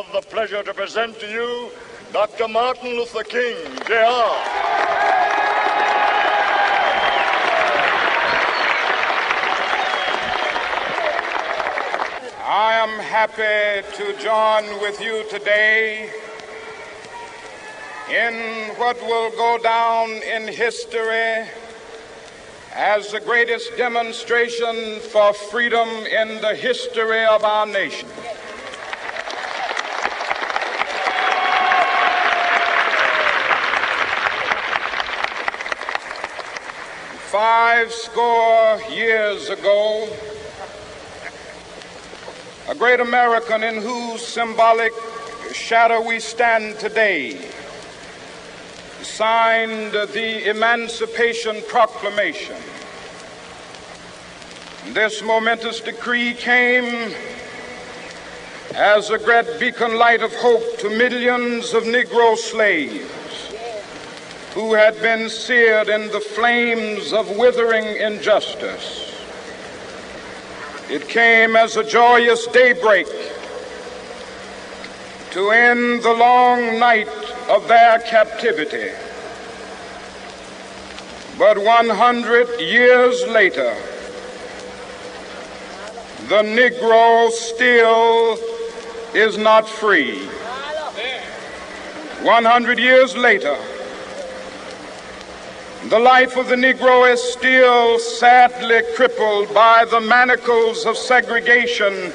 have the pleasure to present to you Dr. Martin Luther King, Jr. I am happy to join with you today in what will go down in history as the greatest demonstration for freedom in the history of our nation. Five score years ago, a great American in whose symbolic shadow we stand today signed the Emancipation Proclamation. This momentous decree came as a great beacon light of hope to millions of Negro slaves who had been seared in the flames of withering injustice. It came as a joyous daybreak to end the long night of their captivity. But 100 years later, the Negro still is not free. 100 years later, the life of the Negro is still sadly crippled by the manacles of segregation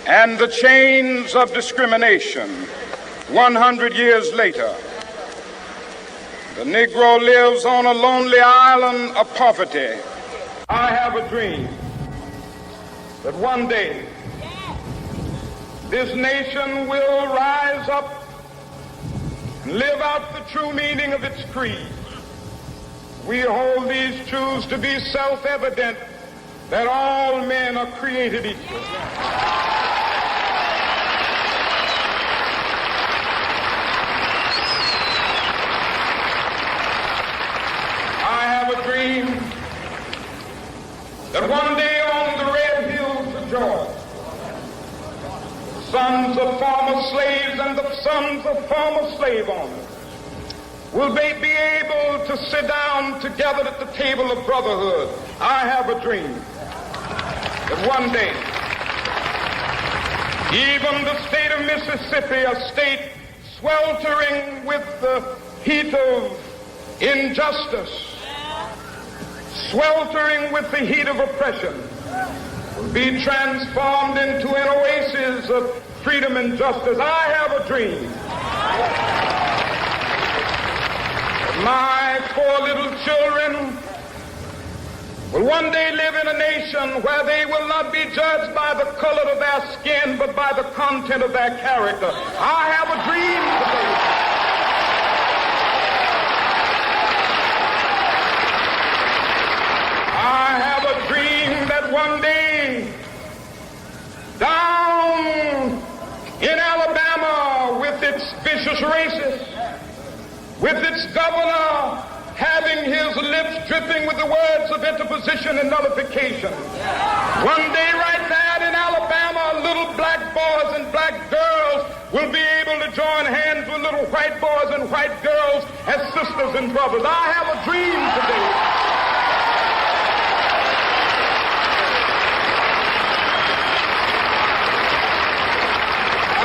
and the chains of discrimination. 100 years later, the Negro lives on a lonely island of poverty. I have a dream that one day this nation will rise up and live out the true meaning of its creed. We hold these truths to be self-evident, that all men are created equal. I have a dream that one day on the red hills of Georgia, sons of former slaves and the sons of former slave owners will they be able to sit down together at the table of brotherhood. I have a dream that one day, even the state of Mississippi, a state sweltering with the heat of injustice, sweltering with the heat of oppression, will be transformed into an oasis of freedom and justice. I have a dream. My four little children will one day live in a nation where they will not be judged by the color of their skin, but by the content of their character. I have a dream today. I have a dream that one day, down in Alabama with its vicious racists, with its governor having his lips dripping with the words of interposition and nullification. One day right there in Alabama, little black boys and black girls will be able to join hands with little white boys and white girls as sisters and brothers. I have a dream today.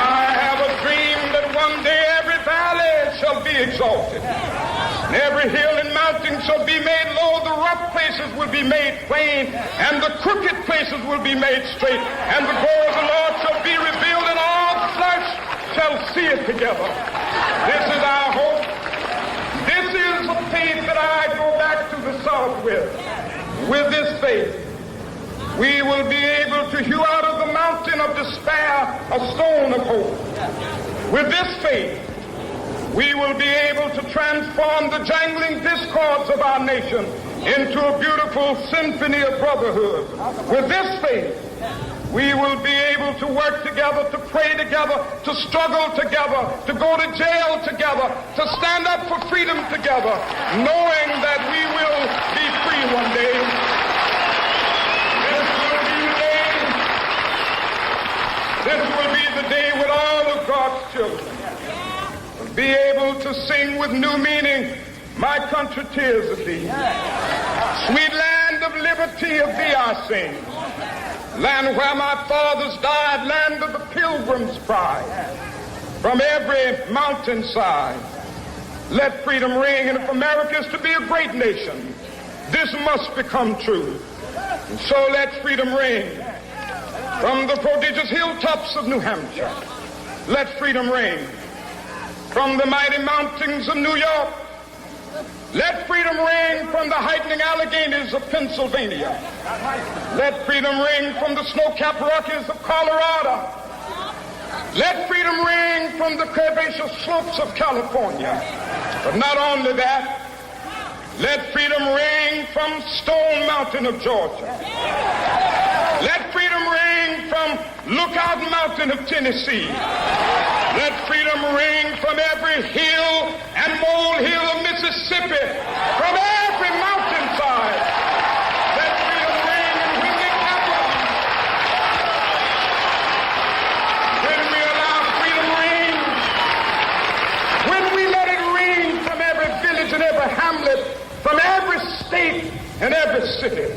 I have a dream that one day every valley shall be exalted, and every hill and mountain shall be made low. The rough places will be made plain, and the crooked places will be made straight, and the glory of the Lord shall be revealed, and all flesh shall see it together. This is our hope. This is the faith that I go back to the South with. With this faith, we will be able to hew out of the mountain of despair a stone of hope. With this faith, we will be able to transform the jangling discords of our nation into a beautiful symphony of brotherhood. With this faith, we will be able to work together, to pray together, to struggle together, to go to jail together, to stand up for freedom together, knowing that we will be free one day. This will be the day when all of God's children will be able to sing with new meaning, my country, tears of thee. Sweet land of liberty, of thee I sing. Land where my fathers died, land of the pilgrim's pride. From every mountainside, let freedom ring. And if America is to be a great nation, this must become true. And so let freedom ring. From the prodigious hilltops of New Hampshire, let freedom ring. From the mighty mountains of New York, let freedom ring. From the heightening Alleghenies of Pennsylvania, let freedom ring. From the snow-capped Rockies of Colorado, let freedom ring. From the curvaceous slopes of California. But not only that, let freedom ring from Stone Mountain of Georgia. Let freedom ring from Lookout Mountain of Tennessee. Let freedom ring from every hill and molehill of Mississippi, from every mountainside. Let freedom ring, and when it happens, when we allow freedom ring, when we let it ring from every village and every hamlet, from every state and every city,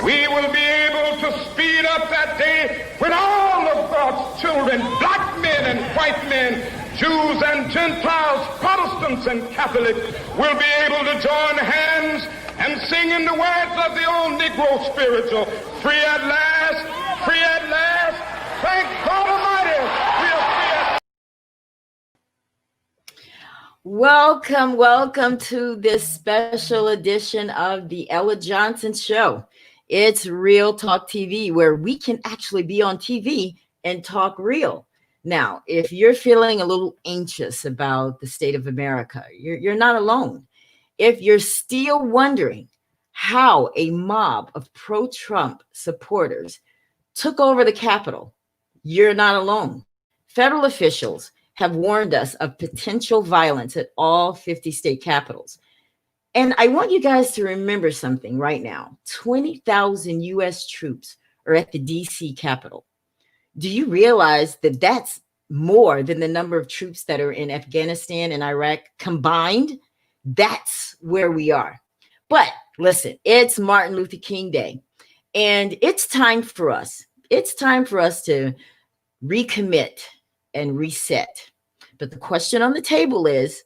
we will be able to speed up that day when all of God's children, black men and white men, Jews and Gentiles, Protestants and Catholics, will be able to join hands and sing in the words of the old Negro spiritual, free at last, free at last, thank God Almighty, we are free at last. Welcome to this special edition of the Ella Johnson Show. It's Real Talk TV, where we can actually be on TV and talk real. Now, if you're feeling a little anxious about the state of America, you're not alone. If you're still wondering how a mob of pro-Trump supporters took over the Capitol, you're not alone. Federal officials have warned us of potential violence at all 50 state capitals. And I want you guys to remember something right now. 20,000 U.S. troops are at the D.C. Capitol. Do you realize that that's more than the number of troops that are in Afghanistan and Iraq combined? That's where we are. But listen, it's Martin Luther King Day, and it's time for us. It's time for us to recommit and reset. But the question on the table is,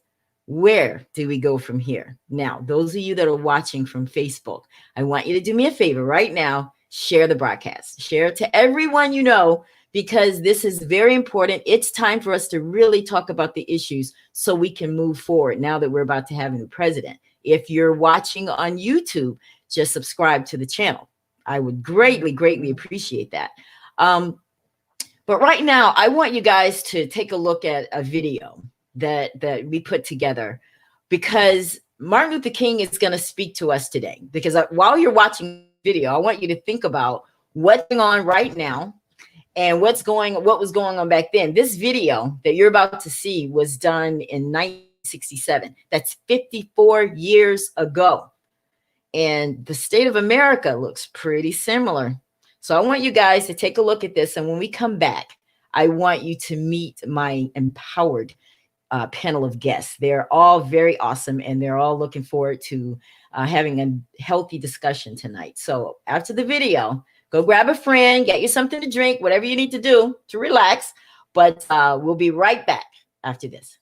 where do we go from here? Now, those of you that are watching from Facebook, I want you to do me a favor right now. Share the broadcast. Share it to everyone you know, because this is very important. It's time for us to really talk about the issues so we can move forward now that we're about to have a new president. If you're watching on YouTube, just subscribe to the channel. I would greatly, greatly appreciate that. But right now, I want you guys to take a look at a video that we put together, because Martin Luther King is going to speak to us today. Because while you're watching the video, I want you to think about what's going on right now and what was going on back then. This video that you're about to see was done in 1967. That's 54 years ago. And the state of America looks pretty similar. So I want you guys to take a look at this. And when we come back, I want you to meet my empowered panel of guests. They're all very awesome, and they're all looking forward to having a healthy discussion tonight. So after the video, go grab a friend, get you something to drink, whatever you need to do to relax. But we'll be right back after this.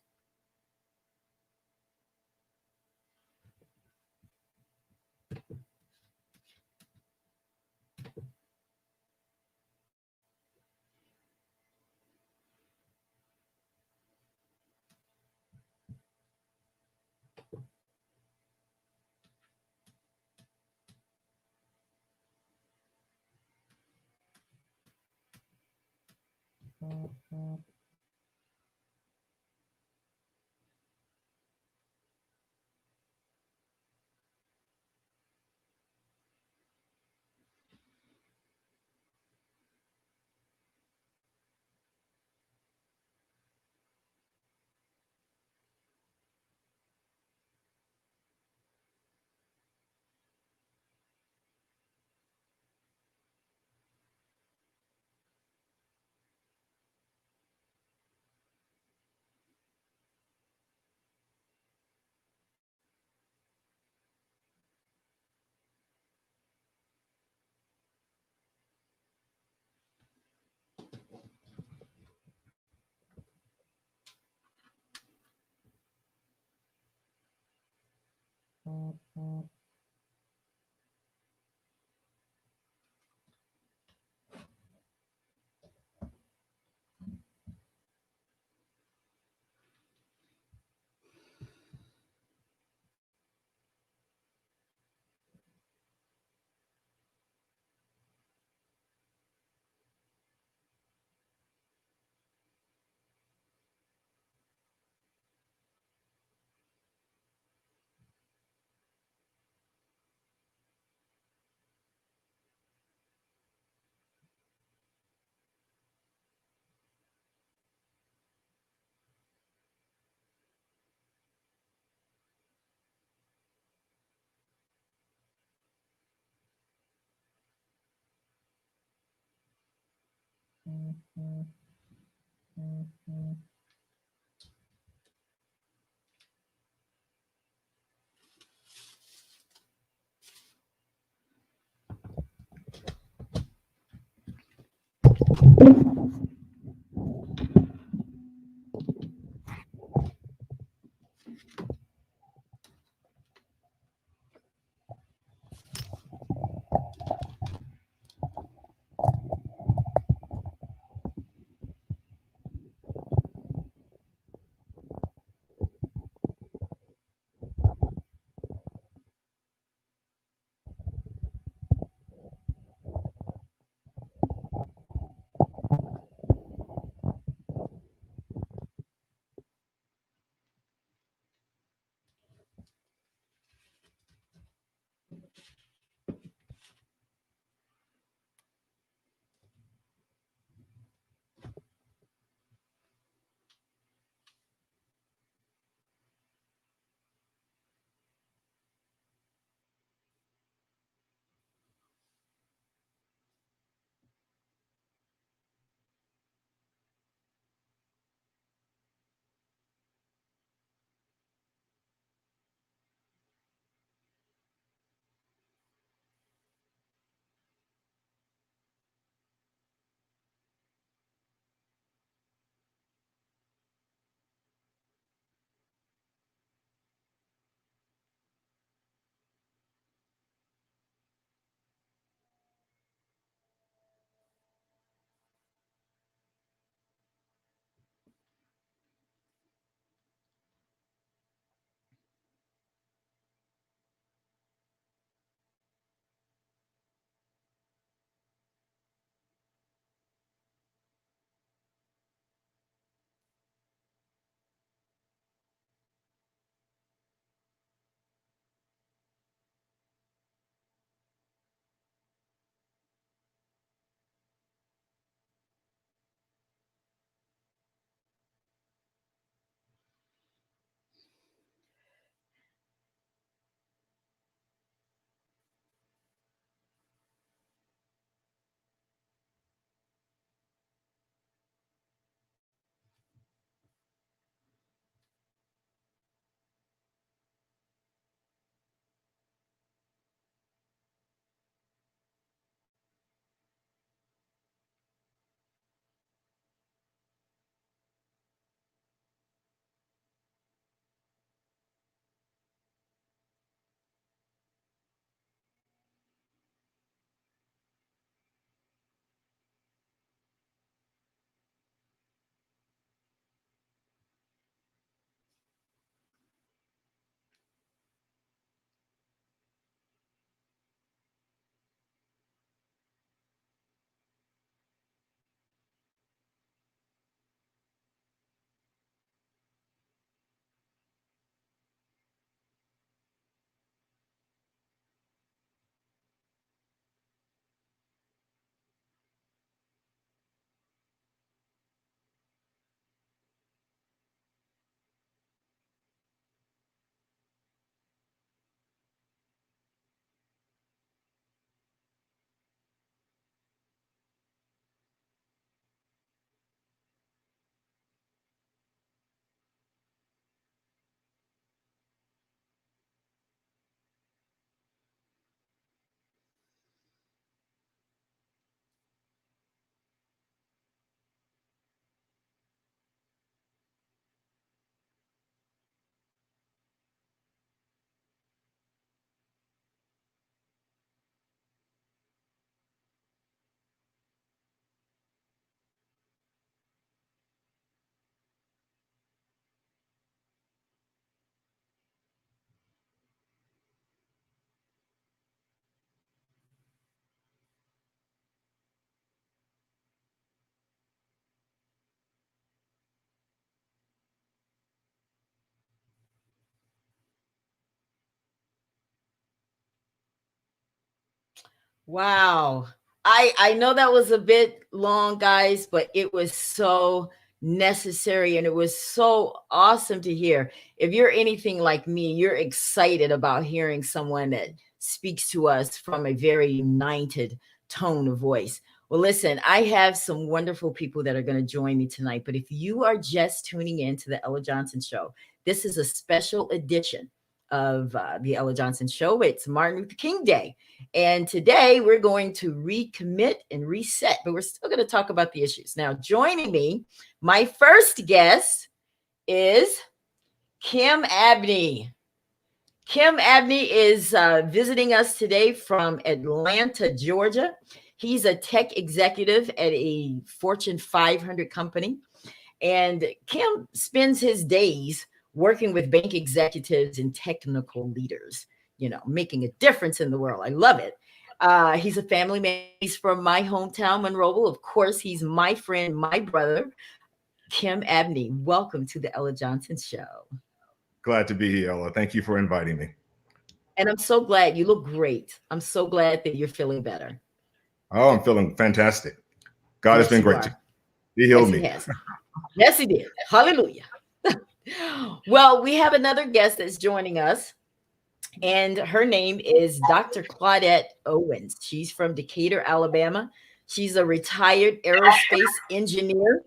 Wow. I know that was a bit long, guys, but it was so necessary and it was so awesome to hear. If you're anything like me, you're excited about hearing someone that speaks to us from a very united tone of voice. Well, listen, I have some wonderful people that are going to join me tonight. But if you are just tuning in to the Ella Johnson Show, this is a special edition of the Ella Johnson Show. It's Martin Luther King Day. And today we're going to recommit and reset, but we're still going to talk about the issues. Now, joining me, my first guest is Kim Abney. Kim Abney is visiting us today from Atlanta, Georgia. He's a tech executive at a Fortune 500 company. And Kim spends his days working with bank executives and technical leaders, making a difference in the world. I love it. He's a family man. He's from my hometown, Monroeville. Of course, he's my friend, my brother, Kim Abney. Welcome to the Ella Johnson Show. Glad to be here, Ella. Thank you for inviting me. And I'm so glad you look great. I'm so glad that you're feeling better. Oh, I'm feeling fantastic. God has been great. He healed me. Yes, he did. Hallelujah. Well, we have another guest that's joining us, and her name is Dr. Claudette Owens. She's from Decatur, Alabama. She's a retired aerospace engineer,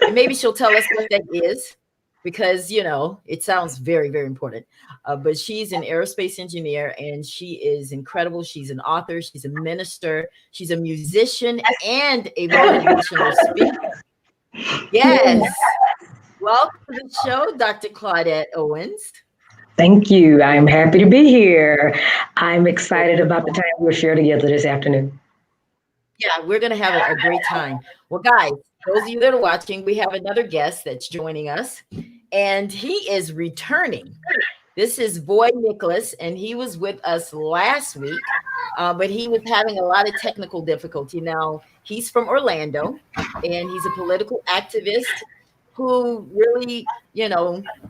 and maybe she'll tell us what that is, because, it sounds very, very important. But she's an aerospace engineer, and she is incredible. She's an author. She's a minister. She's a musician and a motivational speaker. Yes. Welcome to the show, Dr. Claudette Owens. Thank you. I'm happy to be here. I'm excited about the time we'll share together this afternoon. Yeah, we're going to have a great time. Well, guys, those of you that are watching, we have another guest that's joining us, and he is returning. This is Boy Nicholas, and he was with us last week, but he was having a lot of technical difficulty. Now, he's from Orlando, and he's a political activist who really,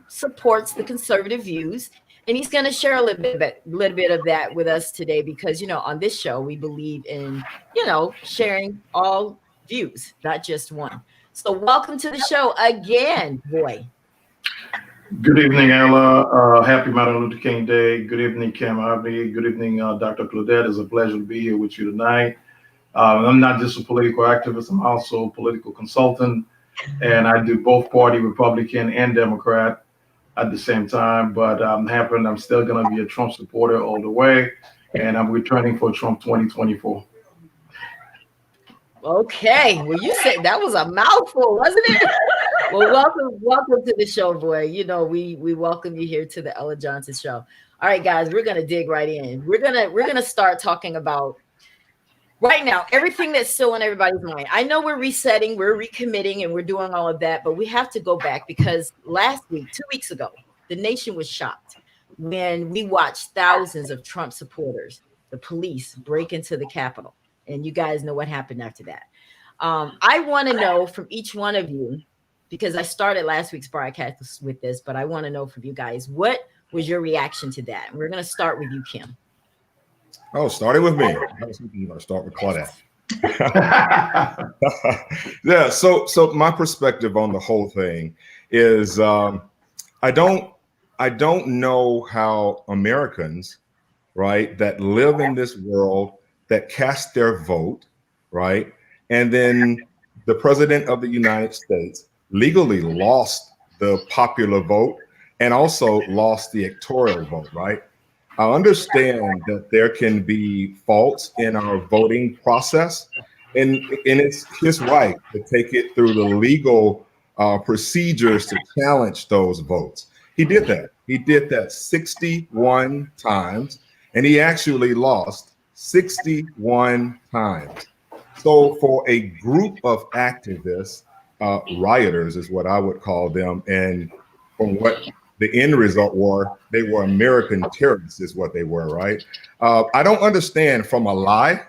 supports the conservative views. And he's going to share a little bit of that with us today, because, on this show, we believe in, sharing all views, not just one. So welcome to the show again, Boy. Good evening, Ella. Happy Martin Luther King Day. Good evening, Kim Abney. Good evening, Dr. Claudette. It's a pleasure to be here with you tonight. I'm not just a political activist, I'm also a political consultant, and I do both party, Republican and Democrat at the same time, but I'm still going to be a Trump supporter all the way, and I'm returning for Trump 2024. Okay, well, you said that was a mouthful, wasn't it? Well, welcome to the show, Boy. We welcome you here to the Ella Johnson Show. All right, guys, we're gonna dig right in. We're gonna start talking about right now everything that's still in everybody's mind. I know we're resetting, we're recommitting, and we're doing all of that, but we have to go back, because last week, 2 weeks ago, the nation was shocked when we watched thousands of Trump supporters, the police, break into the Capitol. And you guys know what happened after that. I want to know from each one of you, because I started last week's broadcast with this, but I want to know from you guys, what was your reaction to that? And we're going to start with you, Kim. Oh, starting with me. I was thinking you were going to start with Claudette. Yeah. So my perspective on the whole thing is, I don't know how Americans, right, that live in this world, that cast their vote, right, and then the president of the United States legally lost the popular vote and also lost the electoral vote, right? I understand that there can be faults in our voting process, and it's his right to take it through the legal procedures to challenge those votes. He did that. He did that 61 times, and he actually lost 61 times. So for a group of activists, rioters is what I would call them, and from what the end result were, they were American terrorists is what they were, right? I don't understand from a lie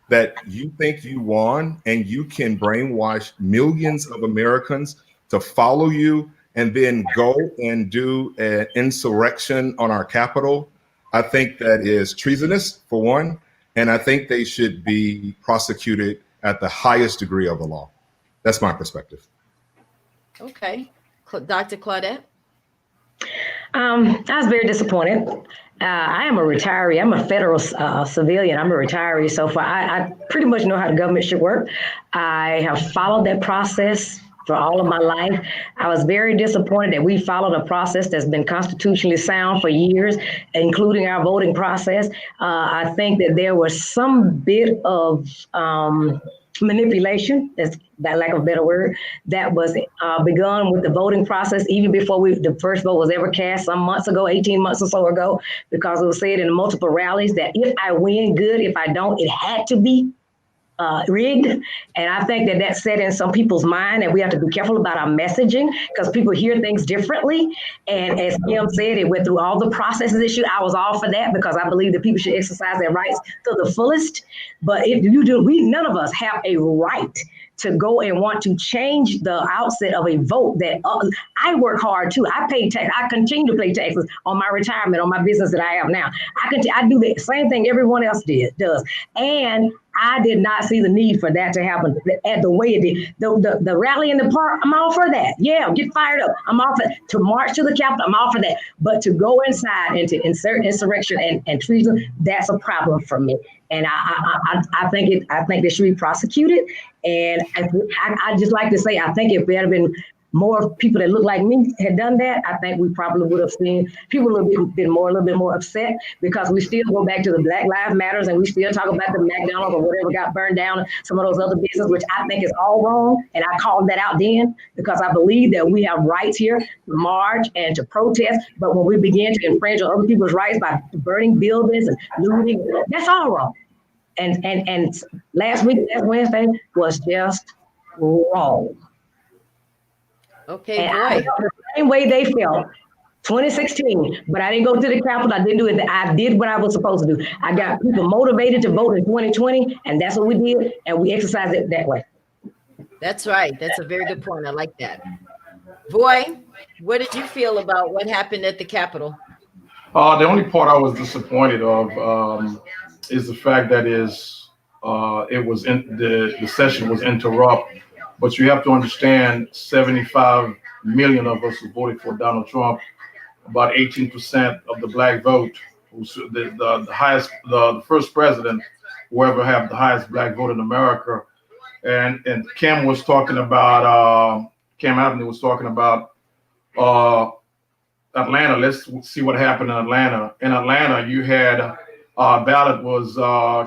that you think you won and you can brainwash millions of Americans to follow you and then go and do an insurrection on our Capitol. I think that is treasonous, for one, and I think they should be prosecuted at the highest degree of the law. That's my perspective. Okay. Dr. Claudette? I was very disappointed. I am a retiree. I'm a federal civilian. I'm a retiree. So I pretty much know how the government should work. I have followed that process for all of my life. I was very disappointed that we followed a process that's been constitutionally sound for years, including our voting process. I think that there was some bit of manipulation, that's that lack of a better word, that was begun with the voting process even before the first vote was ever cast some months ago, 18 months or so ago, because it was said in multiple rallies that if I win, good. If I don't, it had to be rigged. And I think that set in some people's mind, and we have to be careful about our messaging because people hear things differently. And as Kim said, it went through all the processes issue. I was all for that because I believe that people should exercise their rights to the fullest. But if you do, none of us have a right to go and want to change the outset of a vote that I work hard too. I pay tax. I continue to pay taxes on my retirement, on my business that I have now. I do the same thing everyone else does. And I did not see the need for that to happen at the way it did. The rally in the park, I'm all for that. Yeah, get fired up. I'm all for that. To march to the Capitol, I'm all for that. But to go inside and to insert insurrection and treason, that's a problem for me. And I think they should be prosecuted. And I just like to say, I think if there had been more people that look like me had done that, I think we probably would have seen people a little bit more upset, because we still go back to the Black Lives Matters and we still talk about the McDonald's or whatever got burned down, some of those other businesses, which I think is all wrong. And I called that out then because I believe that we have rights here to march and to protest. But when we begin to infringe on other people's rights by burning buildings and looting, that's all wrong. And last Wednesday was just wrong. Okay, and boy. I felt the same way they felt 2016, but I didn't go to the Capitol. I didn't do it. I did what I was supposed to do. I got people motivated to vote in 2020, and that's what we did, and we exercised it that way. That's right. That's a very good point. I like that. Boy, what did you feel about what happened at the Capitol? The only part I was disappointed of is the fact that the session was interrupted. But you have to understand, 75 million of us who voted for Donald Trump, about 18% of the black vote, the highest, the first president who ever have the highest black vote in America. And Kim was talking about, Kim Avenue was talking about Atlanta. Let's see what happened in Atlanta. In Atlanta, you had ballot was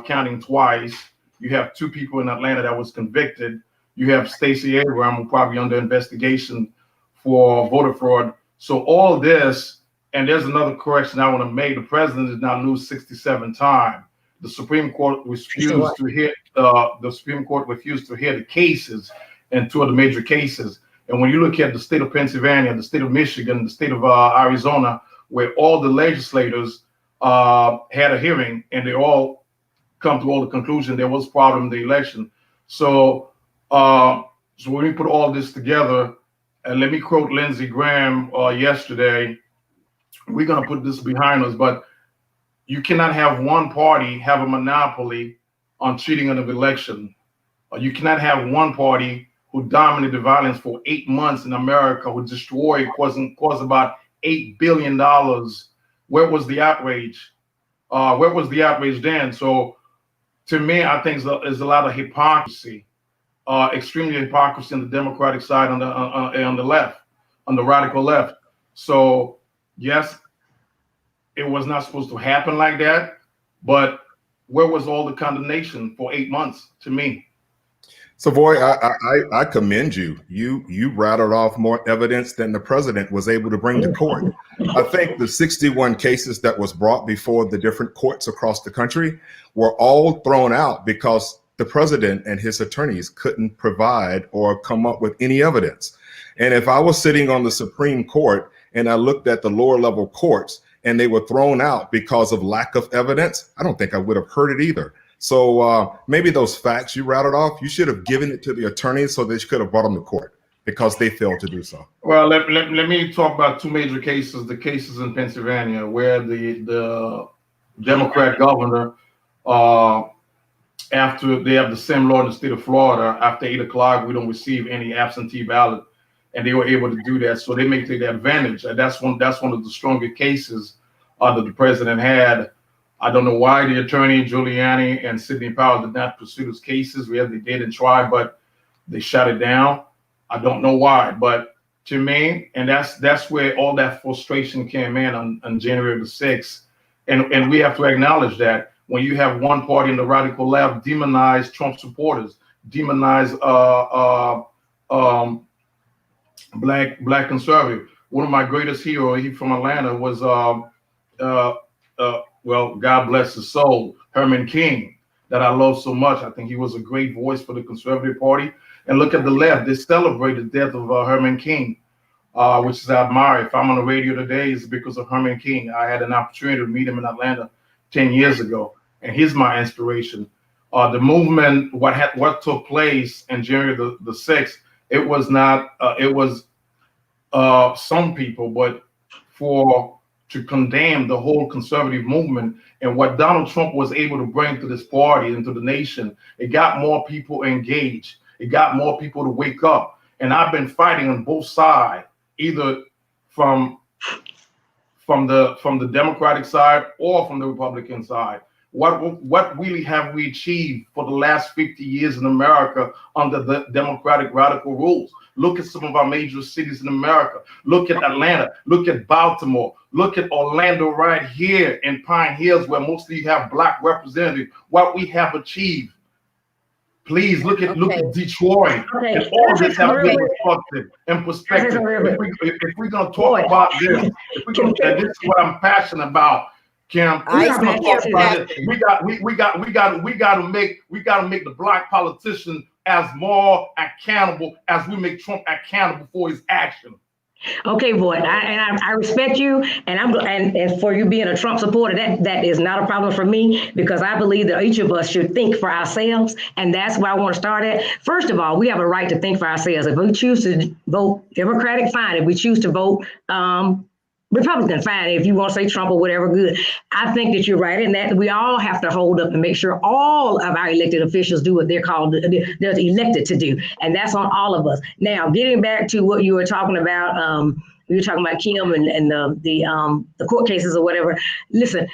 counting twice. You have 2 people in Atlanta that was convicted. You have Stacey Abrams, who probably under investigation for voter fraud. So all this, and there's another correction I want to make. The president did not lose 67 times. The Supreme Court refused to hear. The Supreme Court refused to hear the cases, and 2 of the major cases. And when you look at the state of Pennsylvania, the state of Michigan, the state of Arizona, where all the legislators had a hearing, and they all come to all the conclusion there was problem in the election. So when we put all this together, and let me quote Lindsey Graham yesterday, we're going to put this behind us, but you cannot have one party have a monopoly on cheating in an election. You cannot have one party who dominated violence for 8 months in America, who destroyed, caused about $8 billion. Where was the outrage? Where was the outrage then? So to me, I think there's a lot of hypocrisy. Extremely hypocrisy on the Democratic side, on the left, on the radical left. So yes, it was not supposed to happen like that, but where was all the condemnation for 8 months to me? So, boy, I commend you. You rattled off more evidence than the president was able to bring to court. I think the 61 cases that was brought before the different courts across the country were all thrown out because the president and his attorneys couldn't provide or come up with any evidence. And if I was sitting on the Supreme Court and I looked at the lower level courts and they were thrown out because of lack of evidence, I don't think I would have heard it either. So maybe those facts you rattled off, you should have given it to the attorneys so they could have brought them to court because they failed to do so. Well, let me talk about 2 major cases, the cases in Pennsylvania where the Democrat governor, after they have the same law in the state of Florida, after 8 o'clock, we don't receive any absentee ballot. and they were able to do that. So they may take advantage, and that's one of the stronger cases that the president had. I don't know why the attorney Giuliani and Sidney Powell did not pursue those cases. They did and try, but they shut it down. I don't know why, but to me, and that's where all that frustration came in on January the 6th. And we have to acknowledge that when you have one party in the radical left demonize Trump supporters, demonize black conservative. One of my greatest heroes, he from Atlanta, was well, God bless his soul, Herman King, that I love so much. I think he was a great voice for the conservative party. And look at the left; they celebrate the death of Herman King, which is I admire. If I'm on the radio today, it's because of Herman King. I had an opportunity to meet him in Atlanta 10 years ago, and he's my inspiration. The movement, what took place in January the 6th, it was not, it was some people, but to condemn the whole conservative movement and what Donald Trump was able to bring to this party and to the nation, it got more people engaged. It got more people to wake up. And I've been fighting on both sides, either from the Democratic side or from the Republican side. What really have we achieved for the last 50 years in America under the Democratic radical rules? Look at some of our major cities in America. Look at Atlanta. Look at Baltimore. Look at Orlando right here in Pine Hills, where mostly you have black representatives. What we have achieved. Please look at Detroit. Okay. And all this has been reflected in perspective. If we're gonna talk about this, and this is what I'm passionate about, Kim. We got to make the black politician as more accountable as we make Trump accountable for his action. Okay, boy, I respect you, and for you being a Trump supporter, that is not a problem for me, because I believe that each of us should think for ourselves, and that's where I want to start at. First of all, we have a right to think for ourselves. If we choose to vote Democratic, fine. If we choose to vote Republican, fine. If you want to say Trump or whatever, good. I think that you're right in that we all have to hold up and make sure all of our elected officials do what they're elected to do. And that's on all of us. Now, getting back to what you were talking about, you were talking about Kim and the court cases or whatever. Listen,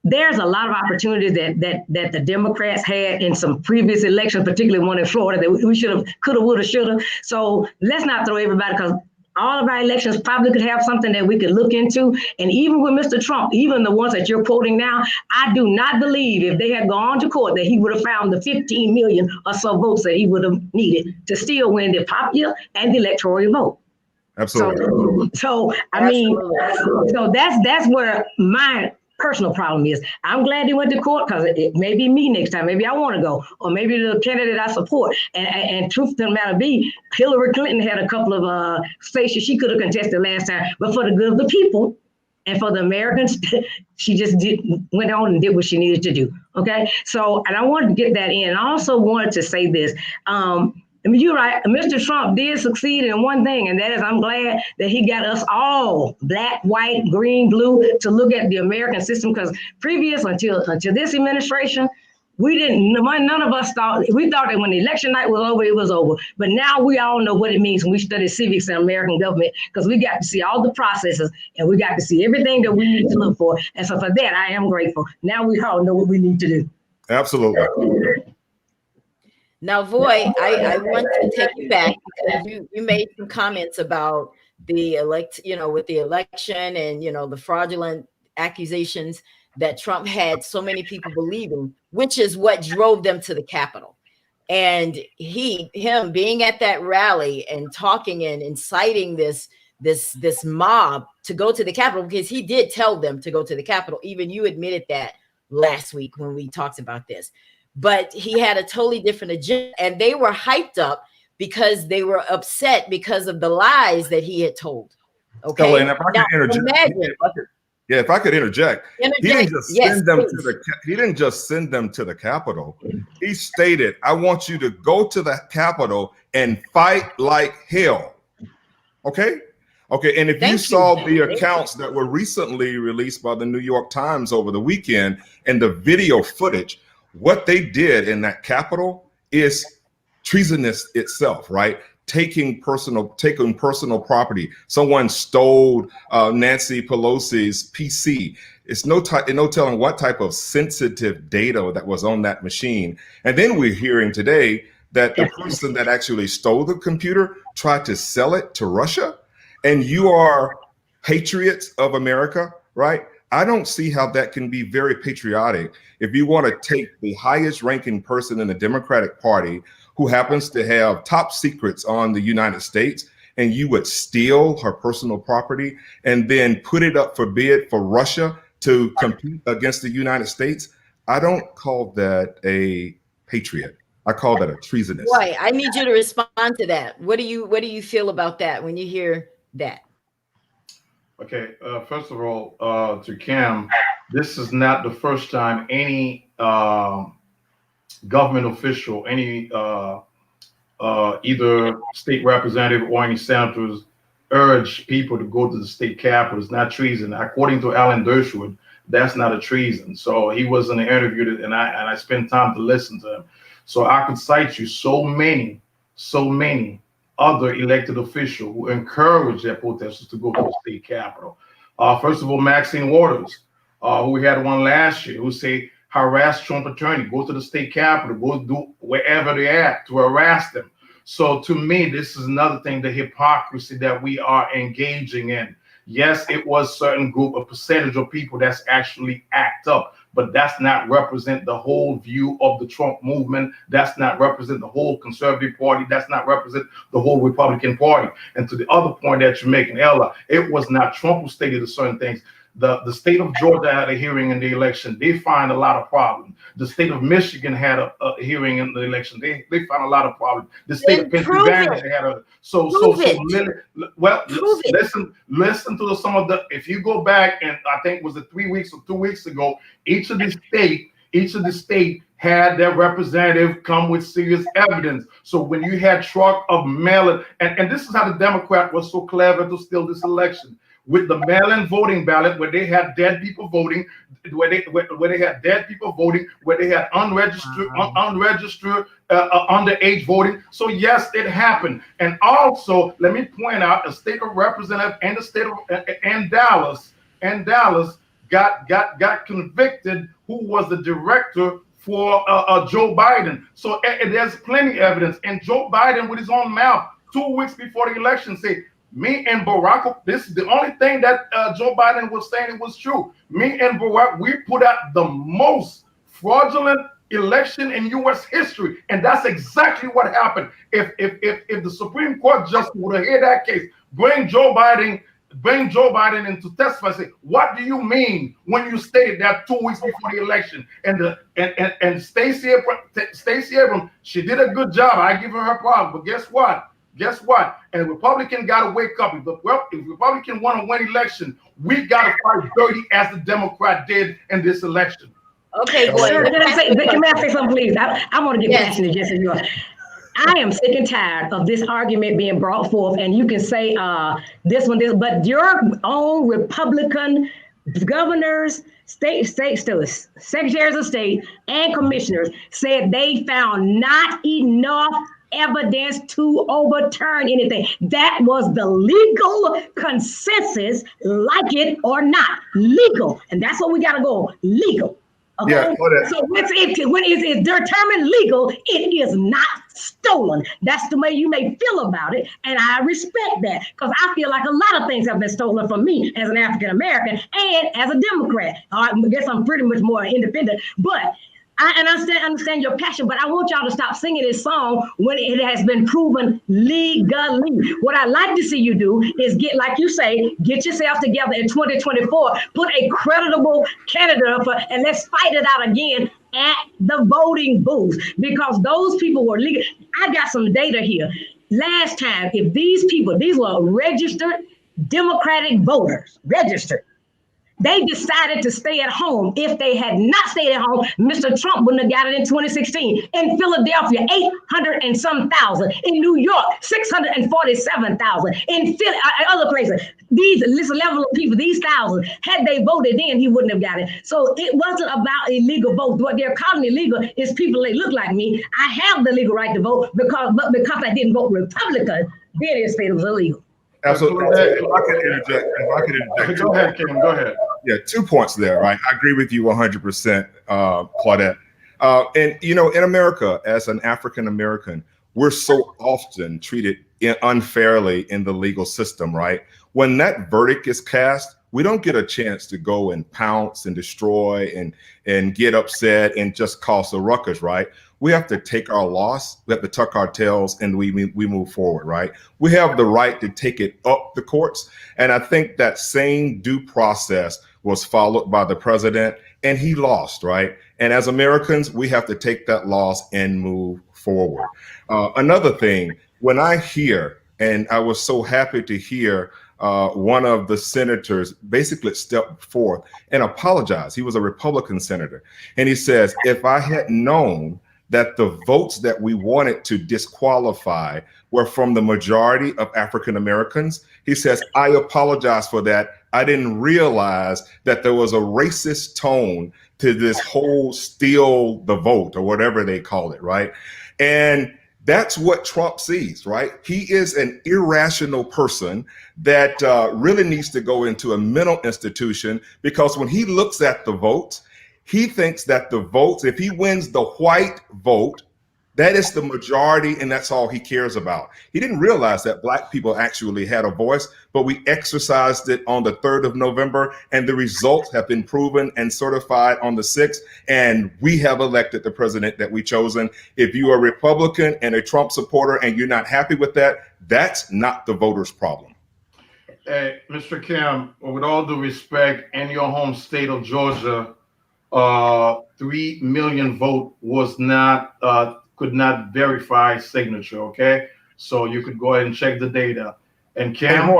there's a lot of opportunities that the Democrats had in some previous elections, particularly one in Florida, that we should have, could have, would have, should have. So let's not throw everybody, because all of our elections probably could have something that we could look into. And even with Mr. Trump, even the ones that you're quoting now, I do not believe if they had gone to court that he would have found the 15 million or so votes that he would have needed to still win the popular and the electoral vote. Absolutely. So I mean, so that's where my personal problem is. I'm glad they went to court, because it may be me next time. Maybe I want to go, or maybe the candidate I support. And truth to the matter be, Hillary Clinton had a couple of stations she could have contested last time, but for the good of the people and for the Americans, she just went on and did what she needed to do. Okay, so, and I wanted to get that in. I also wanted to say this. I mean, you're right. Mr. Trump did succeed in one thing, and that is I'm glad that he got us all, black, white, green, blue, to look at the American system, because previous until this administration, none of us thought that when the election night was over, it was over. But now we all know what it means when we study civics and American government, because we got to see all the processes and we got to see everything that we need to look for. And so for that, I am grateful. Now we all know what we need to do. Absolutely. Now, Voy, I want to take you back, because you made some comments about the with the election and, the fraudulent accusations that Trump had so many people believing, which is what drove them to the Capitol. And him being at that rally and talking and inciting this mob to go to the Capitol, because he did tell them to go to the Capitol. Even you admitted that last week when we talked about this. But he had a totally different agenda, and they were hyped up because they were upset because of the lies that he had told. Okay. Oh, and if I could interject, he didn't just send them to the Capitol. He stated, "I want you to go to the Capitol and fight like hell." Okay. Okay. And if you saw the accounts that were recently released by the New York Times over the weekend and the video footage, what they did in that Capitol is treasonous itself, right? taking personal property. Someone stole Nancy Pelosi's PC. It's no telling what type of sensitive data that was on that machine. And then we're hearing today that the person that actually stole the computer tried to sell it to Russia. And you are patriots of America, right? I don't see how that can be very patriotic if you want to take the highest ranking person in the Democratic Party who happens to have top secrets on the United States, and you would steal her personal property and then put it up for bid for Russia to compete against the United States. I don't call that a patriot. I call that a treasonous. Right. I need you to respond to that. What do you feel about that when you hear that? Okay, first of all, to Cam, this is not the first time any government official, any either state representative or any senators urge people to go to the state capitol. It's not treason. According to Alan Dershowitz, that's not a treason. So he was in an interview, and I spent time to listen to him. So I could cite you so many other elected officials who encourage their protesters to go to the state capitol. First of all, Maxine Waters, who we had one last year, who say harass Trump attorney, go to the state capitol, go do wherever they're at to harass them. So to me, this is another thing, the hypocrisy that we are engaging in. Yes, it was a certain group, a percentage of people that's actually act up, but that's not represent the whole view of the Trump movement. That's not represent the whole conservative party. That's not represent the whole Republican Party. And to the other point that you're making, Ella, it was not Trump who stated certain things. The state of Georgia had a hearing in the election. They find a lot of problems. The state of Michigan had a hearing in the election. They found a lot of problems. The state of Pennsylvania had a listen to some of the. If you go back, and I think it was 3 weeks or 2 weeks ago, each of the state had their representative come with serious evidence. So when you had truck of mail-in, and this is how the Democrat was so clever to steal this election. With the mail-in voting ballot, where they had dead people voting, where they had dead people voting, where they had unregistered underage voting. So yes, it happened. And also, let me point out, a state of representative and the state of Dallas got convicted, who was the director for Joe Biden. So there's plenty of evidence. And Joe Biden, with his own mouth, 2 weeks before the election, said, me and Barack, this is the only thing that Joe Biden was saying it was true. Me and Barack, we put out the most fraudulent election in U.S. history, and that's exactly what happened. If the Supreme Court justice would have heard that case, bring Joe Biden in to testify. Say, what do you mean when you stated that 2 weeks before the election? And Stacey Abrams, she did a good job. I give her her problem, but guess what? And the Republican got to wake up. If the Republican want to win election, we got to fight dirty as the Democrat did in this election. Okay, boy. Can I say something, please? I want to get passionate just as you are. I am sick and tired of this argument being brought forth, and you can say this, but your own Republican governors, secretaries of state, and commissioners said they found not enough evidence to overturn anything. That was the legal consensus, like it or not, legal, and that's what we got to go, legal. Okay. Yeah, so when it's determined legal, it is not stolen. That's the way you may feel about it, and I respect that, because I feel like a lot of things have been stolen from me as an African American and as a Democrat. I guess I'm pretty much more independent, but I understand your passion, but I want y'all to stop singing this song when it has been proven legally. What I like to see you do is get, like you say, get yourself together in 2024, put a creditable candidate up, and let's fight it out again at the voting booth, because those people were legal. I got some data here. Last time, if these were registered Democratic voters, registered, They decided to stay at home. If they had not stayed at home, Mr. Trump wouldn't have got it in 2016. In Philadelphia, 800 and some thousand. In New York, 647,000. In Philly, other places, this level of people, these thousands, had they voted then, he wouldn't have got it. So it wasn't about illegal votes. What they're calling illegal is people that look like me. I have the legal right to vote because I didn't vote Republican, then it was illegal. Absolutely. If I could interject. Go ahead, Kim. Go ahead. Yeah, 2 points there, right? I agree with you 100%, Claudette. And, you know, in America, as an African American, we're so often treated unfairly in the legal system, right? When that verdict is cast, we don't get a chance to go and pounce and destroy and get upset and just cause a ruckus, right? We have to take our loss, we have to tuck our tails, and we move forward, right? We have the right to take it up the courts. And I think that same due process was followed by the president, and he lost, right? And as Americans, we have to take that loss and move forward. Another thing, when I hear, and I was so happy to hear one of the senators basically step forth and apologize. He was a Republican senator. And he says, if I had known that the votes that we wanted to disqualify were from the majority of African Americans, he says, I apologize for that. I didn't realize that there was a racist tone to this whole steal the vote or whatever they call it, right? And that's what Trump sees, right? He is an irrational person that really needs to go into a mental institution, because when he looks at the votes, he thinks that the votes, if he wins the white vote, that is the majority, and that's all he cares about. He didn't realize that Black people actually had a voice, but we exercised it on the 3rd of November, and the results have been proven and certified on the 6th, and we have elected the president that we chosen. If you are a Republican and a Trump supporter and you're not happy with that, that's not the voters' problem. Hey, Mr. Kim, with all due respect, in your home state of Georgia, 3 million vote was not could not verify signature. Okay, so you could go ahead and check the data. And Kim,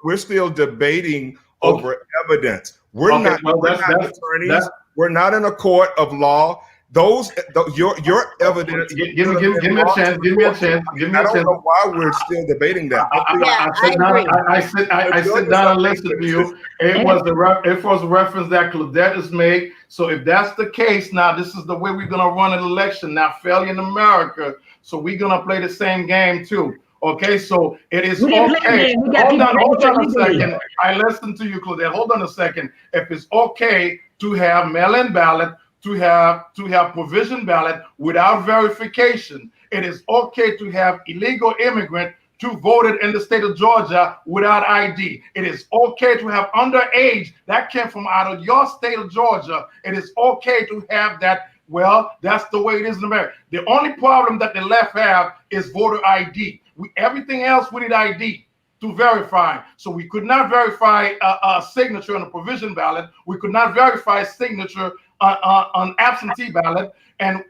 we're still debating over evidence. We're not attorneys. We're not in a court of law. Your evidence. Give me a chance. I don't know why we're still debating that. I sit down and listen to you. It was a reference that Claudette has made. So if that's the case, now this is the way we're gonna run an election. Now, failure in America. So we're gonna play the same game too. Okay, so it is okay. Hold on a second. I listened to you, Claudette. Hold on a second. If it's okay to have mail-in ballot, to have provision ballot without verification, it is okay to have illegal immigrant to vote in the state of Georgia without ID. It is okay to have underage that came from out of your state of Georgia. It is okay to have that. Well, that's the way it is in America. The only problem that the left have is voter ID. Everything else we need ID to verify. So we could not verify a signature on a provision ballot. We could not verify a signature on absentee ballot, and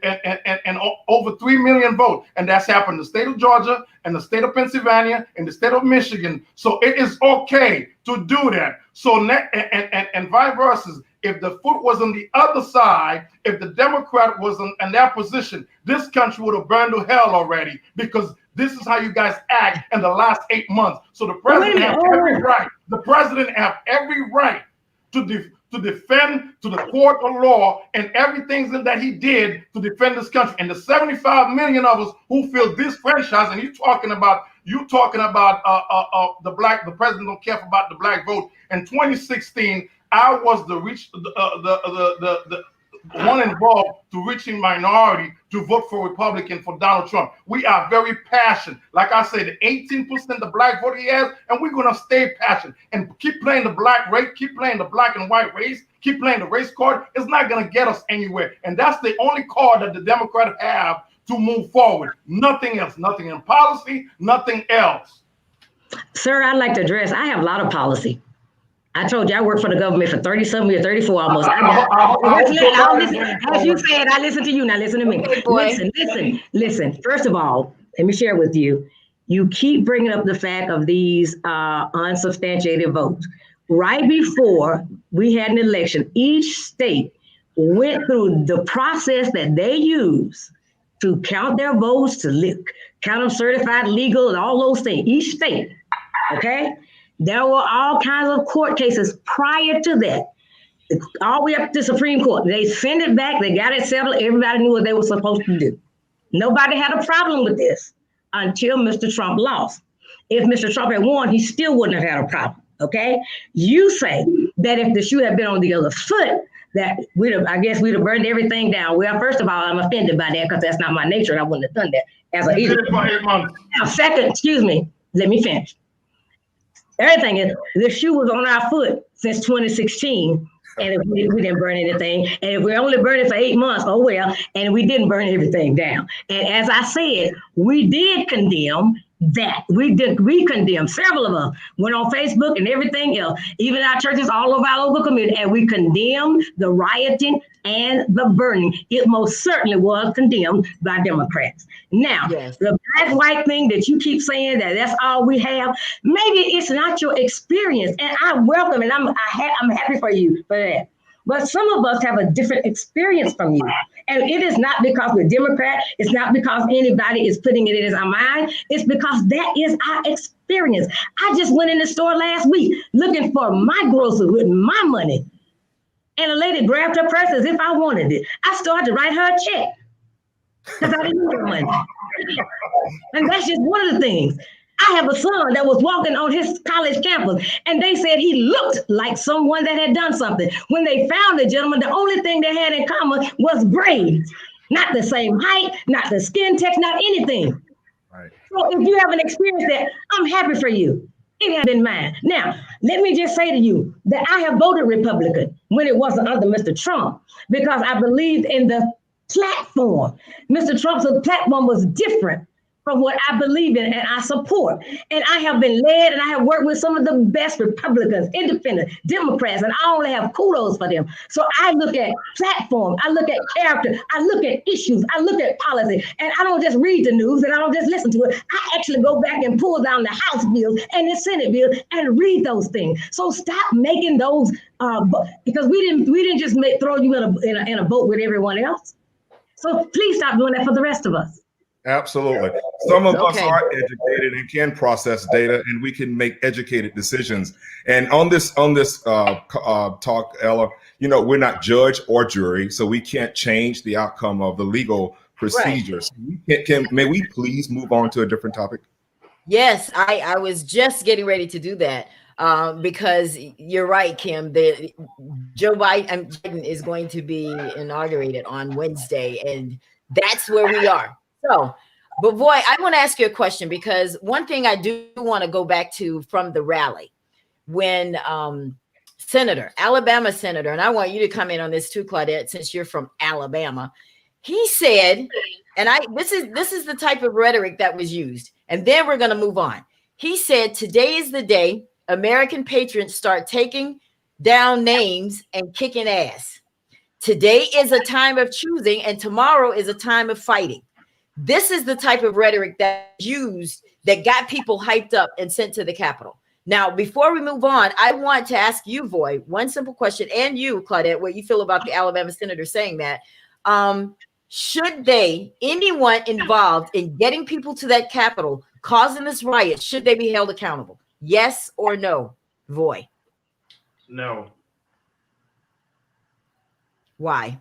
over 3 million votes. And that's happened in the state of Georgia and the state of Pennsylvania and the state of Michigan. So it is okay to do that. So and vice versa. If the foot was on the other side, if the Democrat was in that position, this country would have burned to hell already, because this is how you guys act in the last 8 months. So the president has every right. The president has every right to defend to the court of law and everything that he did to defend this country. And the 75 million of us who feel disfranchised, and you're talking about the president don't care about the Black vote. In 2016, I was the one involved to reaching minority to vote for Republican for Donald Trump. We are very passionate. Like I said, the 18% of Black vote he has, and we're gonna stay passionate and keep playing the black race, keep playing the black and white race, keep playing the race card. It's not gonna get us anywhere. And that's the only card that the Democrats have to move forward. Nothing else, nothing in policy, nothing else. Sir, I'd like to address, I have a lot of policy. I told you I worked for the government for 30-something years, 34 almost. As you said, I listen to you. Now listen to me. Listen. First of all, let me share with you. You keep bringing up the fact of these unsubstantiated votes. Right before we had an election, each state went through the process that they use to count their votes, to count them certified, legal, and all those things. Each state, okay? There were all kinds of court cases prior to that, all the way up to the Supreme Court. They sent it back, they got it settled, everybody knew what they were supposed to do. Nobody had a problem with this until Mr. Trump lost. If Mr. Trump had won, he still wouldn't have had a problem, okay? You say that if the shoe had been on the other foot, that we'd have burned everything down. Well, first of all, I'm offended by that because that's not my nature and I wouldn't have done that as a leader. Now, second, excuse me, let me finish. Everything is, the shoe was on our foot since 2016. And if we didn't burn anything, and if we only burned it for 8 months, oh well, and we didn't burn everything down. And as I said, we did condemn that. We condemned, several of us went on Facebook and everything else, even our churches all over our local community, and we condemned the rioting and the burning. It most certainly was condemned by Democrats. Now, yes, the black-white thing that you keep saying that that's all we have, maybe it's not your experience, and I welcome and I'm happy for you for that. But some of us have a different experience from you. And it is not because we're Democrat. It's not because anybody is putting it in our mind. It's because that is our experience. I just went in the store last week looking for my groceries with my money. And a lady grabbed her purse as if I wanted it. I started to write her a check because I didn't need her money. And that's just one of the things. I have a son that was walking on his college campus, and they said he looked like someone that had done something. When they found the gentleman, the only thing they had in common was grades. Not the same height, not the skin texture, not anything. Right. So if you have an experience that, I'm happy for you. It has been mine. Now, let me just say to you that I have voted Republican when it wasn't under Mr. Trump, because I believed in the platform. Mr. Trump's platform was different from what I believe in and I support. And I have been led and I have worked with some of the best Republicans, independent, Democrats, and I only have kudos for them. So I look at platform, I look at character, I look at issues, I look at policy, and I don't just read the news and I don't just listen to it. I actually go back and pull down the House bills and the Senate bills and read those things. So stop making those, because we didn't just throw you in a boat with everyone else. So please stop doing that for the rest of us. Absolutely. Some of us are educated and can process data, and we can make educated decisions. And on this talk, Ella, we're not judge or jury, so we can't change the outcome of the legal procedures. Right. May we please move on to a different topic? Yes, I was just getting ready to do that. Because you're right, Kim, Joe Biden is going to be inaugurated on Wednesday, and that's where we are. So, but boy, I want to ask you a question, because one thing I do want to go back to from the rally, when Alabama Senator, and I want you to comment on this too, Claudette, since you're from Alabama, he said, and this is the type of rhetoric that was used, and then we're going to move on. He said, today is the day American patriots start taking down names and kicking ass. Today is a time of choosing, and tomorrow is a time of fighting. This is the type of rhetoric that's used that got people hyped up and sent to the Capitol. Now, before we move on, I want to ask you, Voy, one simple question, and you, Claudette, what you feel about the Alabama senator saying that. Should anyone involved in getting people to that Capitol, causing this riot, should they be held accountable? Yes or no, Voy? No. Why?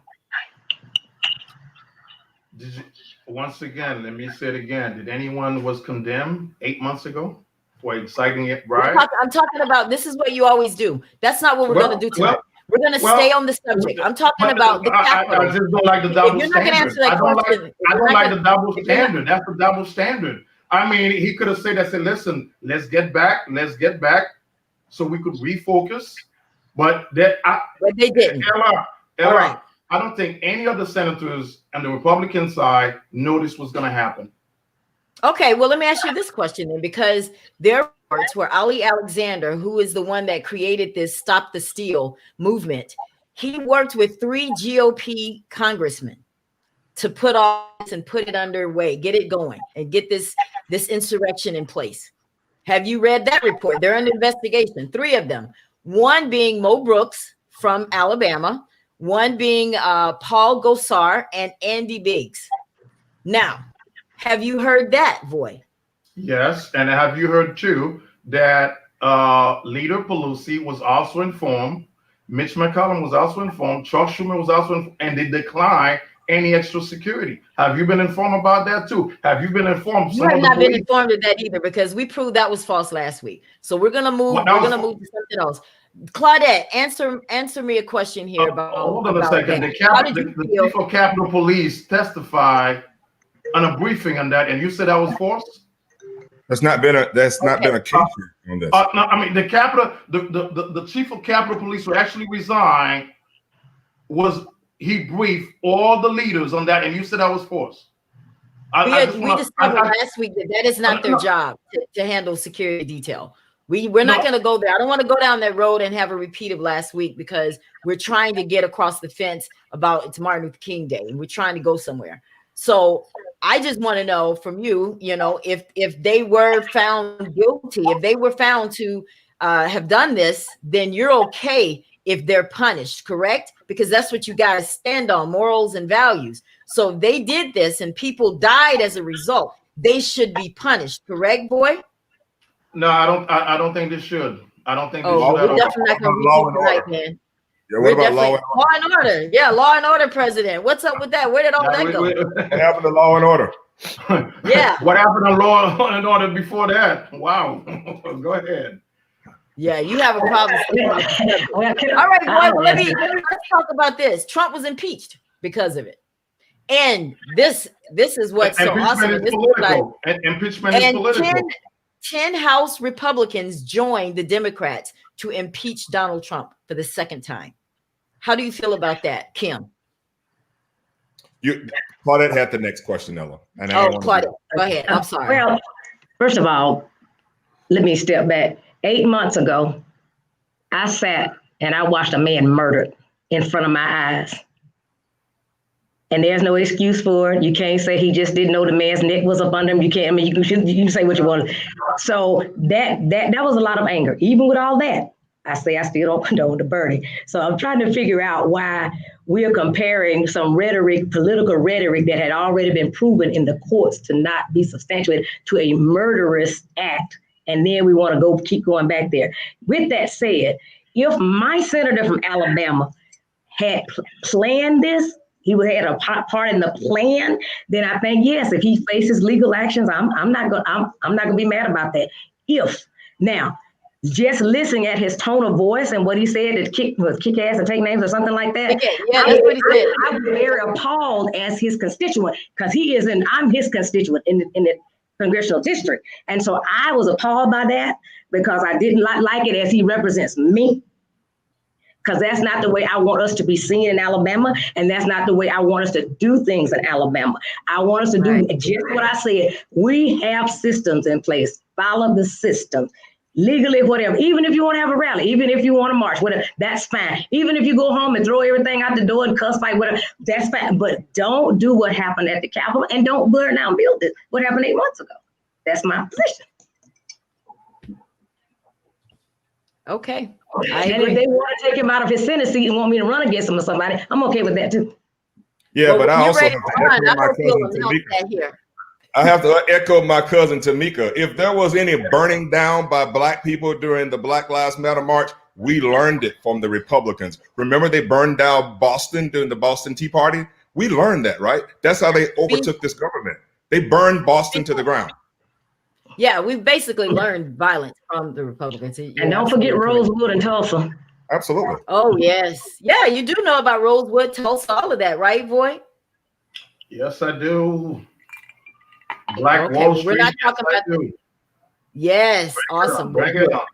Once again, let me say it again. Did anyone was condemned 8 months ago for inciting it? Right. I'm talking about, this is what you always do. That's not what we're going to do tonight. We're going to stay on the subject. I'm talking about the Capitol. I just don't like the double standard. I don't like the double standard. That's the double standard. I mean, he could have said, listen, let's get back so we could refocus. But they didn't. All right. I don't think any of the senators on the Republican side knew this was going to happen. Okay, well, let me ask you this question then, because there are reports where Ali Alexander, who is the one that created this Stop the Steal movement, he worked with 3 GOP congressmen to put all this and put it underway, get it going, and get this insurrection in place. Have you read that report? They're under investigation, 3 of them. One being Mo Brooks from Alabama, one being Paul Gosar and Andy Biggs. Now, have you heard that, Voy? Yes, and have you heard too that Leader Pelosi was also informed, Mitch McConnell was also informed, Chuck Schumer was also informed, and they declined any extra security. Have you been informed about that too? Have you been informed? You have not been informed of that either, because we proved that was false last week. So we're gonna move. We're gonna move to something else. Claudette, answer me a question here about. Hold on a second. The chief of Capitol Police testified on a briefing on that, and you said that was false. That's not been a case on this. No, I mean the chief of Capitol Police who actually resigned he briefed all the leaders on that, and you said that was false. We discovered last week that is not their job to handle security detail. We're not going to go there. I don't want to go down that road and have a repeat of last week, because we're trying to get across the fence about it's Martin Luther King Day, and we're trying to go somewhere. So I just want to know from you, if they were found guilty, if they were found to have done this, then you're okay if they're punished, correct? Because that's what you guys stand on, morals and values. So if they did this and people died as a result, they should be punished, correct, Boy? No, I don't think they should. I don't think they should. We're definitely not going to read tonight, man. Yeah, what about law and order? Yeah, law and order, President. What's up with that? Where did all that go? What happened to law and order? Yeah. What happened to law and order before that? Wow. Go ahead. Yeah, you have a problem. All right, Boy. Well, let's talk about this. Trump was impeached because of it, and this is what's so awesome. Impeachment is political. 10 House Republicans joined the Democrats to impeach Donald Trump for the second time. How do you feel about that, Kim? Claudette had the next question, Ella. Claudette, go ahead. I'm sorry. Well, first of all, let me step back. 8 months ago, I sat and I watched a man murdered in front of my eyes. And there's no excuse for it. You can't say he just didn't know the man's neck was up under him. You can't. I mean, you can say what you want. So that was a lot of anger. Even with all that, I still don't condone the burning. So I'm trying to figure out why we're comparing some political rhetoric that had already been proven in the courts to not be substantiated to a murderous act, and then we want to keep going back there. With that said, if my senator from Alabama had planned this, he had a part in the plan, then I think, yes, if he faces legal actions, I'm not gonna be mad about that. Now, just listening at his tone of voice and what he said to kick ass and take names or something like that. Yeah, that's what he said. I was very appalled as his constituent, because I'm his constituent in the congressional district. And so I was appalled by that, because I didn't like it as he represents me. Because that's not the way I want us to be seen in Alabama, and that's not the way I want us to do things in Alabama. I want us to do just what I said. We have systems in place. Follow the system. Legally, whatever. Even if you want to have a rally, even if you want to march, whatever, that's fine. Even if you go home and throw everything out the door and cuss, fight, whatever, that's fine. But don't do what happened at the Capitol, and don't burn down buildings. What happened 8 months ago? That's my position. Okay. And if they want to take him out of his Senate seat and want me to run against him or somebody, I'm okay with that too. Yeah, but I also have to echo my cousin Tamika. If there was any burning down by Black people during the Black Lives Matter march, we learned it from the Republicans. Remember, they burned down Boston during the Boston Tea Party? We learned that, right? That's how they overtook this government. They burned Boston to the ground. Yeah, we've basically learned violence from the Republicans. And don't forget Rosewood and Tulsa. Absolutely. Oh, yes. Yeah, you do know about Rosewood, Tulsa, all of that, right, Voy? Yes, I do. Black Wall Street. We're not talking about Yes, awesome. Bring it on.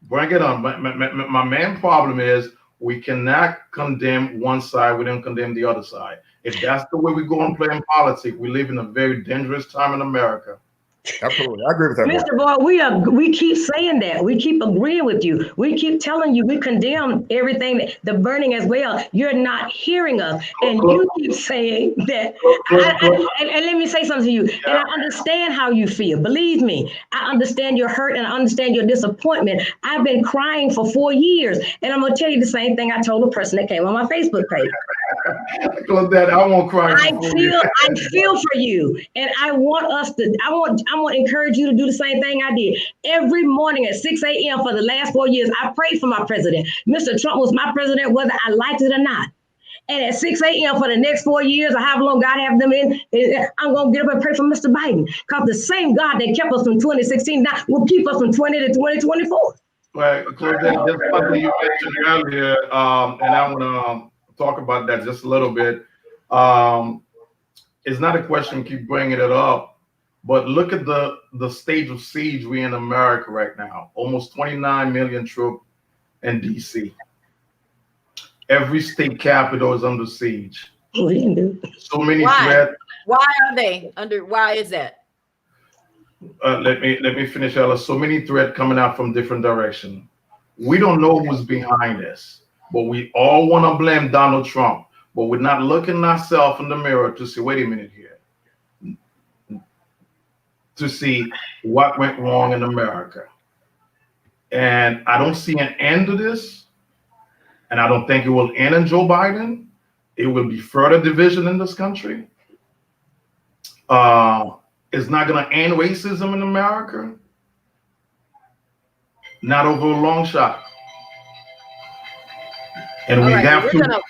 Bring it on. My main problem is we cannot condemn one side. We don't condemn the other side. If that's the way we go and play in politics, we live in a very dangerous time in America. Absolutely. I agree with that. Mr. Boyd, we keep saying that. We keep agreeing with you. We keep telling you we condemn everything, the burning as well. You're not hearing us. And you keep saying that. And let me say something to you. And I understand how you feel. Believe me, I understand your hurt and I understand your disappointment. I've been crying for 4 years. And I'm going to tell you the same thing I told the person that came on my Facebook page. Claudette, I won't cry. I feel for you, and I want to encourage you to do the same thing I did. Every morning at 6 a.m. for the last 4 years, I prayed for my president. Mr. Trump was my president, whether I liked it or not. And at 6 a.m. for the next 4 years, or however long God have them in, I'm going to get up and pray for Mr. Biden. Because the same God that kept us from 2016 now will keep us from 20 to 2024. Right, Claudette, that's something you mentioned earlier, and I want to talk about that just a little bit. It's not a question, keep bringing it up, but look at the stage of siege we're in America right now. Almost 29 million troops in DC. Every state capital is under siege. So many threats. Why are they under? Why is that? Let me finish, Ella. So many threats coming out from different directions. We don't know who's behind this, but we all want to blame Donald Trump. But we're not looking ourselves in the mirror to see, wait a minute here, to see what went wrong in America. And I don't see an end to this. And I don't think it will end in Joe Biden. It will be further division in this country. It's not going to end racism in America. Not over a long shot. And we have to.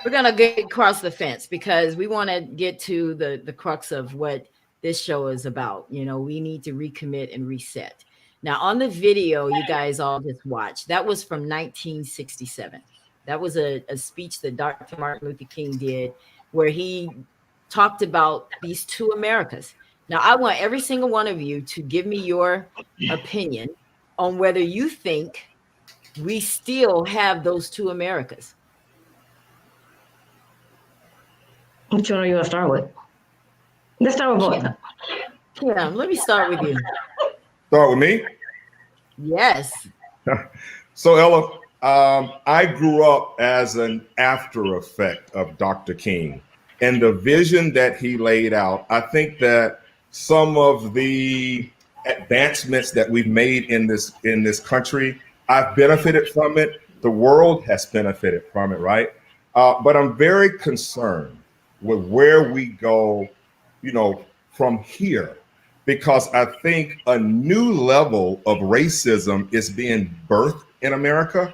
We're gonna get across the fence because we want to get to the crux of what this show is about. You know, we need to recommit and reset. Now, on the video you guys all just watched, that was from 1967. That was a speech that Dr. Martin Luther King did where he talked about these two Americas. Now, I want every single one of you to give me your opinion on whether you think we still have those two Americas. Which one are you going to start with? Let's start with both. Kim, let me start with you. Start with me? Yes. So, Ella, I grew up as an after effect of Dr. King and the vision that he laid out. I think that some of the advancements that we've made in this country, I've benefited from it. The world has benefited from it, right? But I'm very concerned with where we go, you know, from here, because I think a new level of racism is being birthed in America.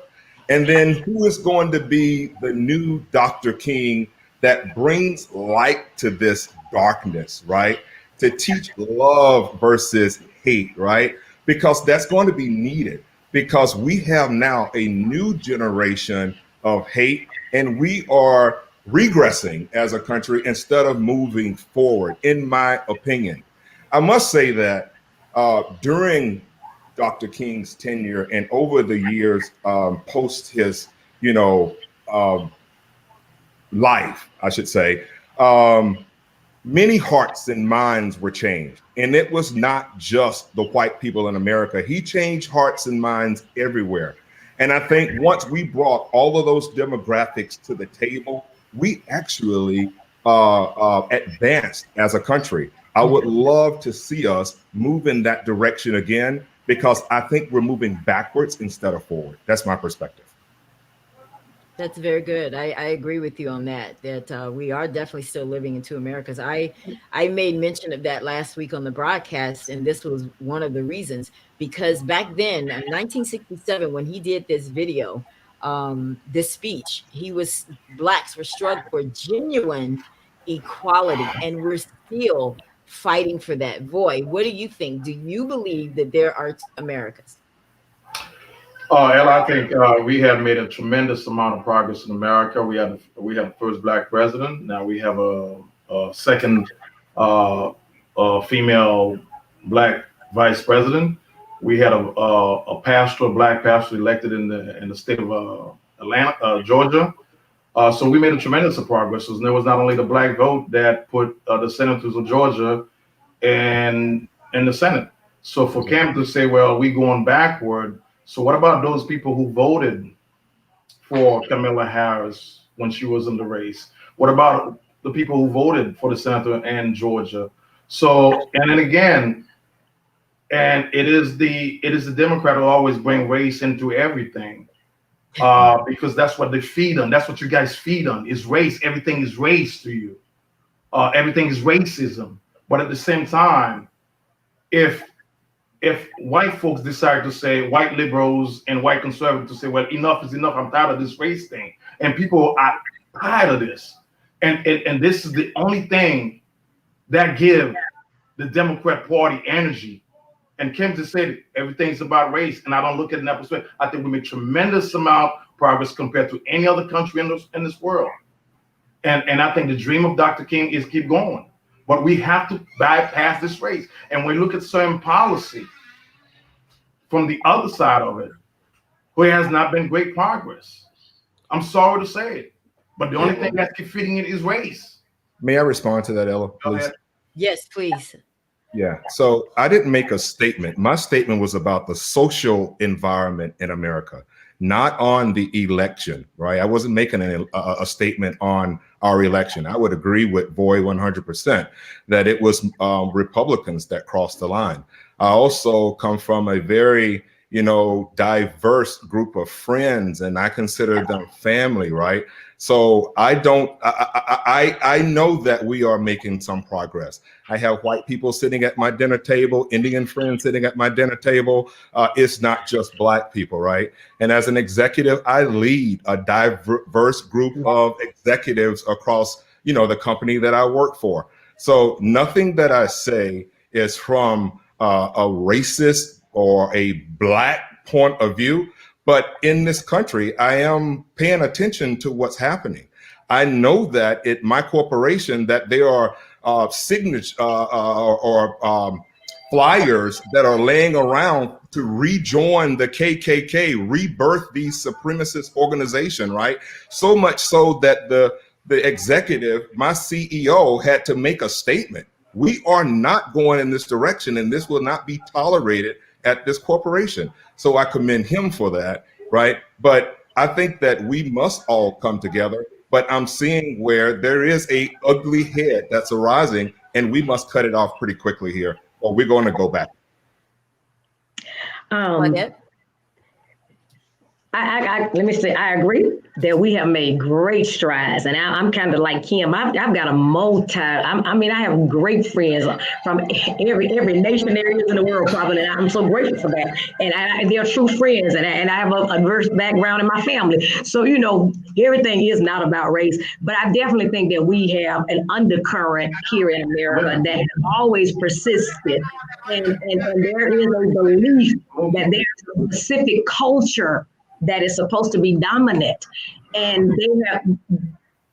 And then who is going to be the new Dr. King that brings light to this darkness, right? To teach love versus hate, right? Because that's going to be needed, because we have now a new generation of hate and we are regressing as a country instead of moving forward, in my opinion. I must say that during Dr. King's tenure and over the years post his, life, I should say, many hearts and minds were changed. And it was not just the white people in America. He changed hearts and minds everywhere. And I think once we brought all of those demographics to the table, we actually advanced as a country. I would love to see us move in that direction again, because I think we're moving backwards instead of forward. That's my perspective. That's very good. I agree with you on that we are definitely still living in two Americas. I made mention of that last week on the broadcast, and this was one of the reasons, because back then in 1967, when he did this video, this speech, blacks were struggling for genuine equality, and we're still fighting for that void. What do you think? Do you believe that there are Americas? Ella, I think we have made a tremendous amount of progress in America. We have the first black president. Now we have a second female black vice president. We had a black pastor elected in the state of Georgia. So we made a tremendous of progress. And there was not only the black vote that put the senators of Georgia in in the Senate. So for Cam to say, well, we going backward. So what about those people who voted for Kamala Harris when she was in the race? What about the people who voted for the senator in Georgia? So, and then again, and it is the Democrat who always bring race into everything, because that's what they feed on. That's what you guys feed on, is race. Everything is race to you. Everything is racism. But at the same time, if white folks decide to say, white liberals and white conservatives to say, well, enough is enough, I'm tired of this race thing, and people are tired of this, and this is the only thing that give the Democrat Party energy. And Kim just said everything's about race, and I don't look at it in that perspective. I think we make tremendous amount of progress compared to any other country in this world. And I think the dream of Dr. King is keep going. But we have to bypass this race. And when we look at certain policy from the other side of it, there has not been great progress. I'm sorry to say it, but the only thing that's feeding it is race. May I respond to that, Ella, please? Yes, please. Yeah. So I didn't make a statement. My statement was about the social environment in America, not on the election, right? I wasn't making a statement on our election. I would agree with Boy 100% that it was Republicans that crossed the line. I also come from a very, diverse group of friends, and I consider them family, right? So I know that we are making some progress. I have white people sitting at my dinner table, Indian friends sitting at my dinner table. It's not just black people, right? And as an executive, I lead a diverse group of executives across, the company that I work for. So nothing that I say is from a racist or a black point of view. But in this country, I am paying attention to what's happening. I know that at my corporation that there are signatures or flyers that are laying around to rejoin the KKK, rebirth the supremacist organization, right? So much so that the executive, my CEO, had to make a statement. We are not going in this direction, and this will not be tolerated at this corporation. So I commend him for that, right? But I think that we must all come together. But I'm seeing where there is a ugly head that's arising, and we must cut it off pretty quickly here, or we're going to go back. Let me say, I agree that we have made great strides, and I'm kind of like Kim. I've got I have great friends from every nation there is in the world, probably, and I'm so grateful for that. And they're true friends, and I have a diverse background in my family. So, everything is not about race, but I definitely think that we have an undercurrent here in America that has always persisted. And there is a belief that there's a specific culture that is supposed to be dominant. And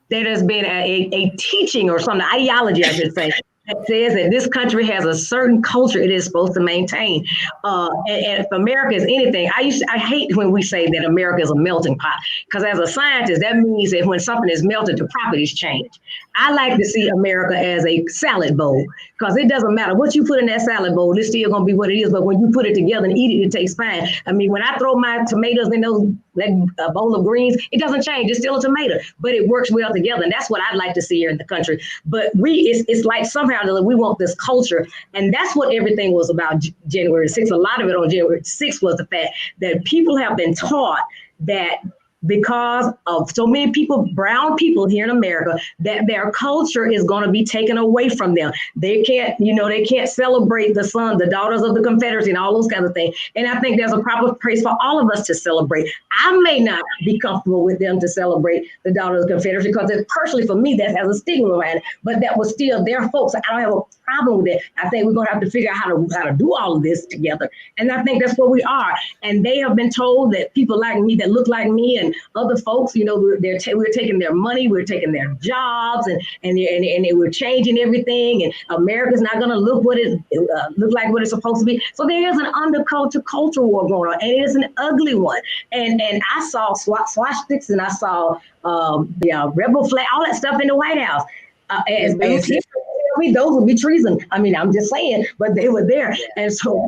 there has been a teaching or some ideology, I should say, that says that this country has a certain culture it is supposed to maintain. And if America is anything, I hate when we say that America is a melting pot, because as a scientist, that means that when something is melted, the properties change. I like to see America as a salad bowl, because it doesn't matter what you put in that salad bowl, it's still going to be what it is. But when you put it together and eat it, it tastes fine. I mean, when I throw my tomatoes in that bowl of greens, it doesn't change. It's still a tomato, but it works well together. And that's what I'd like to see here in the country. But it's like somehow we want this culture. And that's what everything was about January 6th. A lot of it on January 6th was the fact that people have been taught that because of so many people, brown people here in America, that their culture is going to be taken away from them. They can't celebrate the daughters of the Confederacy and all those kinds of things. And I think there's a proper place for all of us to celebrate. I may not be comfortable with them to celebrate the daughters of the Confederacy, because personally for me, that has a stigma around it, but that was still their folks. I don't have a problem with it. I think we're going to have to figure out how to do all of this together. And I think that's where we are. And they have been told that people like me, that look like me, and other folks, we're taking their money, we're taking their jobs, and we're changing everything, and America's not going to look like what it's supposed to be. So there is an culture war going on, and it is an ugly one. And I saw swastikas, and I saw the rebel flag, all that stuff in the White House. As me, those would be treason. I mean, I'm just saying, but they were there. And so,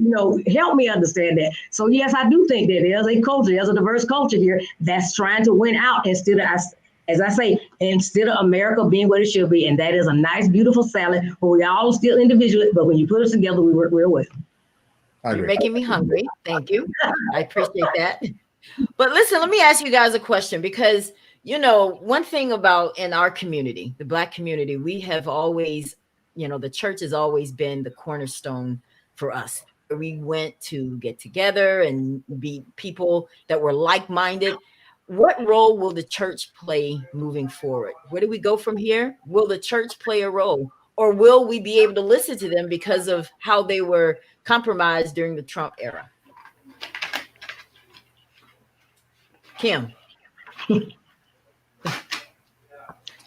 help me understand that. So yes, I do think that there's a culture, there's a diverse culture here that's trying to win out instead of, as I say, instead of America being what it should be. And that is a nice, beautiful salad where we all still individual, but when you put us together, we work real well. You're making me hungry. Thank you. I appreciate that. But listen, let me ask you guys a question, because, one thing about in our community, the Black community, we have always, the church has always been the cornerstone for us. We went to get together and be people that were like-minded. What role will the church play moving forward? Where do we go from here? Will the church play a role, or will we be able to listen to them because of how they were compromised during the Trump era? Kim.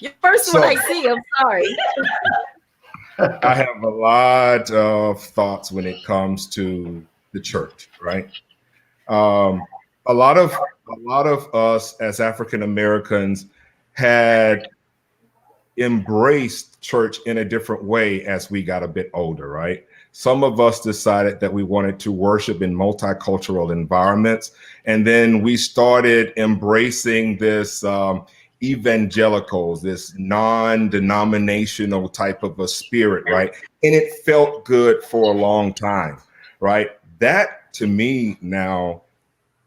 Your first one I see, I'm sorry. I have a lot of thoughts when it comes to the church, right? A lot of us as African Americans had embraced church in a different way as we got a bit older, right? Some of us decided that we wanted to worship in multicultural environments, and then we started embracing this evangelicals, this non-denominational type of a spirit, right? And it felt good for a long time, right? That to me now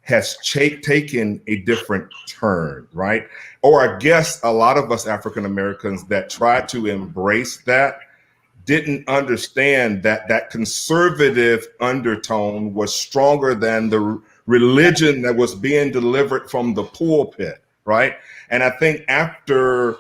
has taken a different turn, right? Or I guess a lot of us African Americans that tried to embrace that didn't understand that that conservative undertone was stronger than the religion that was being delivered from the pulpit, right? And I think after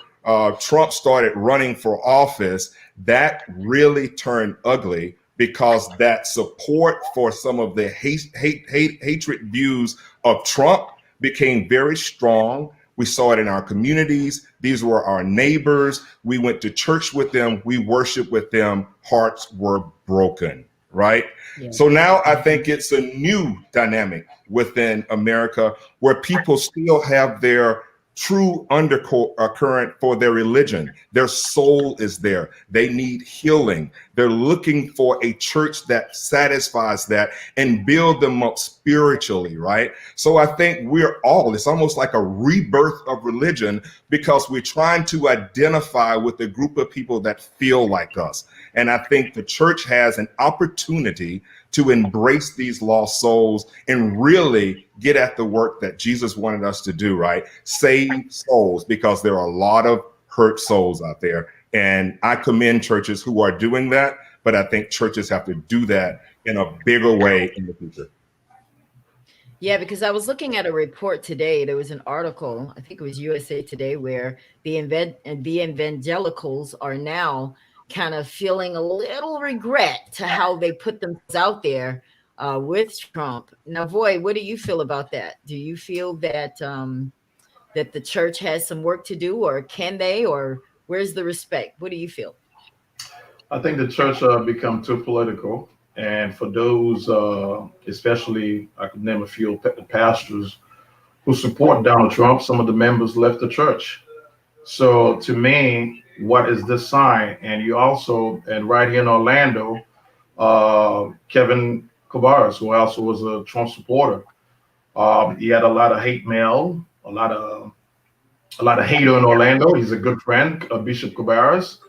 Trump started running for office, that really turned ugly, because that support for some of the hatred views of Trump became very strong. We saw it in our communities. These were our neighbors. We went to church with them. We worshiped with them. Hearts were broken, right? Yeah. So now I think it's a new dynamic within America where people still have their true undercurrent for their religion. Their soul is there. They need healing. They're looking for a church that satisfies that and build them up spiritually, right? So I think it's almost like a rebirth of religion, because we're trying to identify with a group of people that feel like us. And I think the church has an opportunity to embrace these lost souls and really get at the work that Jesus wanted us to do, right? Save souls, because there are a lot of hurt souls out there. And I commend churches who are doing that, but I think churches have to do that in a bigger way in the future. Yeah, because I was looking at a report today. There was an article, I think it was USA Today, where the evangelicals are now kind of feeling a little regret to how they put themselves out there with Trump. Now, Voy, what do you feel about that? Do you feel that that the church has some work to do, or can they, or where's the respect? What do you feel? I think the church become too political. And for those, especially, I could name a few pastors who support Donald Trump, some of the members left the church. So to me, what is this sign? And you also, and right here in Orlando, Kevin Cabarrus, who also was a Trump supporter, he had a lot of hate mail, a lot of hater in Orlando. He's a good friend, Bishop Cabarrus.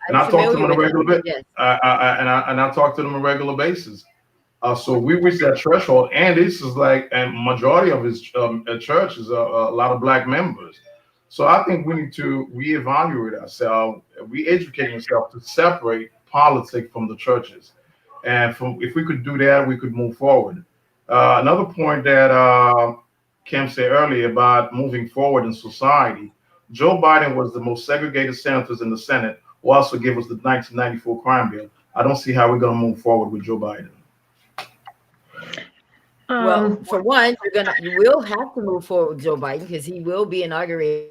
And I talk to him on a regular basis. Yes. I talk to them on a regular basis. So we reached that threshold, and this is and majority of his church is a lot of Black members. So I think we need to reevaluate ourselves, re-educate ourselves to separate politics from the churches. And if we could do that, we could move forward. Another point that Kim said earlier about moving forward in society, Joe Biden was the most segregated senators in the Senate, who also gave us the 1994 crime bill. I don't see how we're going to move forward with Joe Biden. Well, for one, you will have to move forward with Joe Biden, because he will be inaugurated.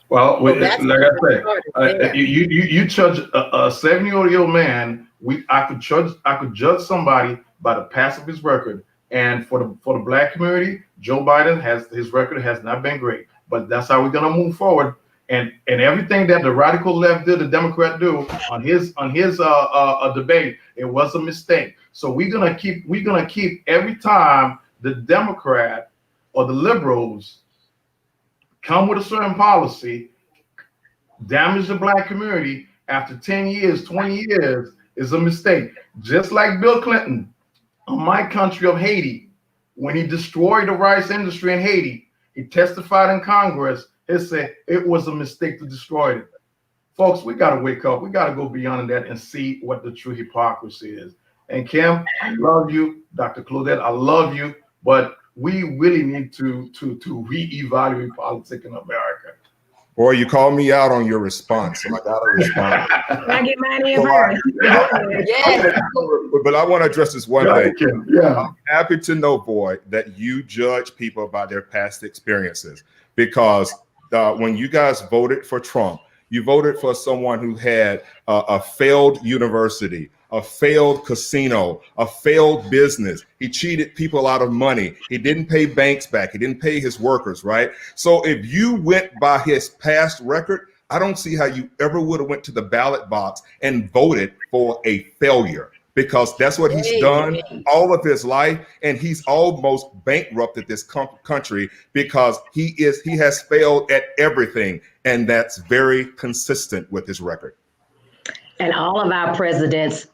Well, like I said, you judge a 70-year-old man. I could judge somebody by the past of his record. And for the Black community, Joe Biden his record has not been great. But that's how we're gonna move forward. And everything that the radical left did, the Democrat do on his debate, it was a mistake. So we're gonna keep every time the Democrat or the liberals come with a certain policy, damage the black community after 10 years, 20 years is a mistake. Just like Bill Clinton on my country of Haiti, when he destroyed the rice industry in Haiti, he testified in Congress. He said it was a mistake to destroy it. Folks, we got to wake up. We got to go beyond that and see what the true hypocrisy is. And Kim, I love you. Dr. Claudette, I love you. But we really need to reevaluate politics in America. Boy, you called me out on your response, so I got to respond. Can I get mine in first? Yes. But I want to address this one thing. Kim. Yeah. I'm happy to know, boy, that you judge people by their past experiences, because when you guys voted for Trump, you voted for someone who had a failed university, a failed casino, a failed business. He cheated people out of money. He didn't pay banks back. He didn't pay his workers, right? So if you went by his past record, I don't see how you ever would have went to the ballot box and voted for a failure, because that's what he's done all of his life. And he's almost bankrupted this country because he has failed at everything. And that's very consistent with his record. And all of our presidents,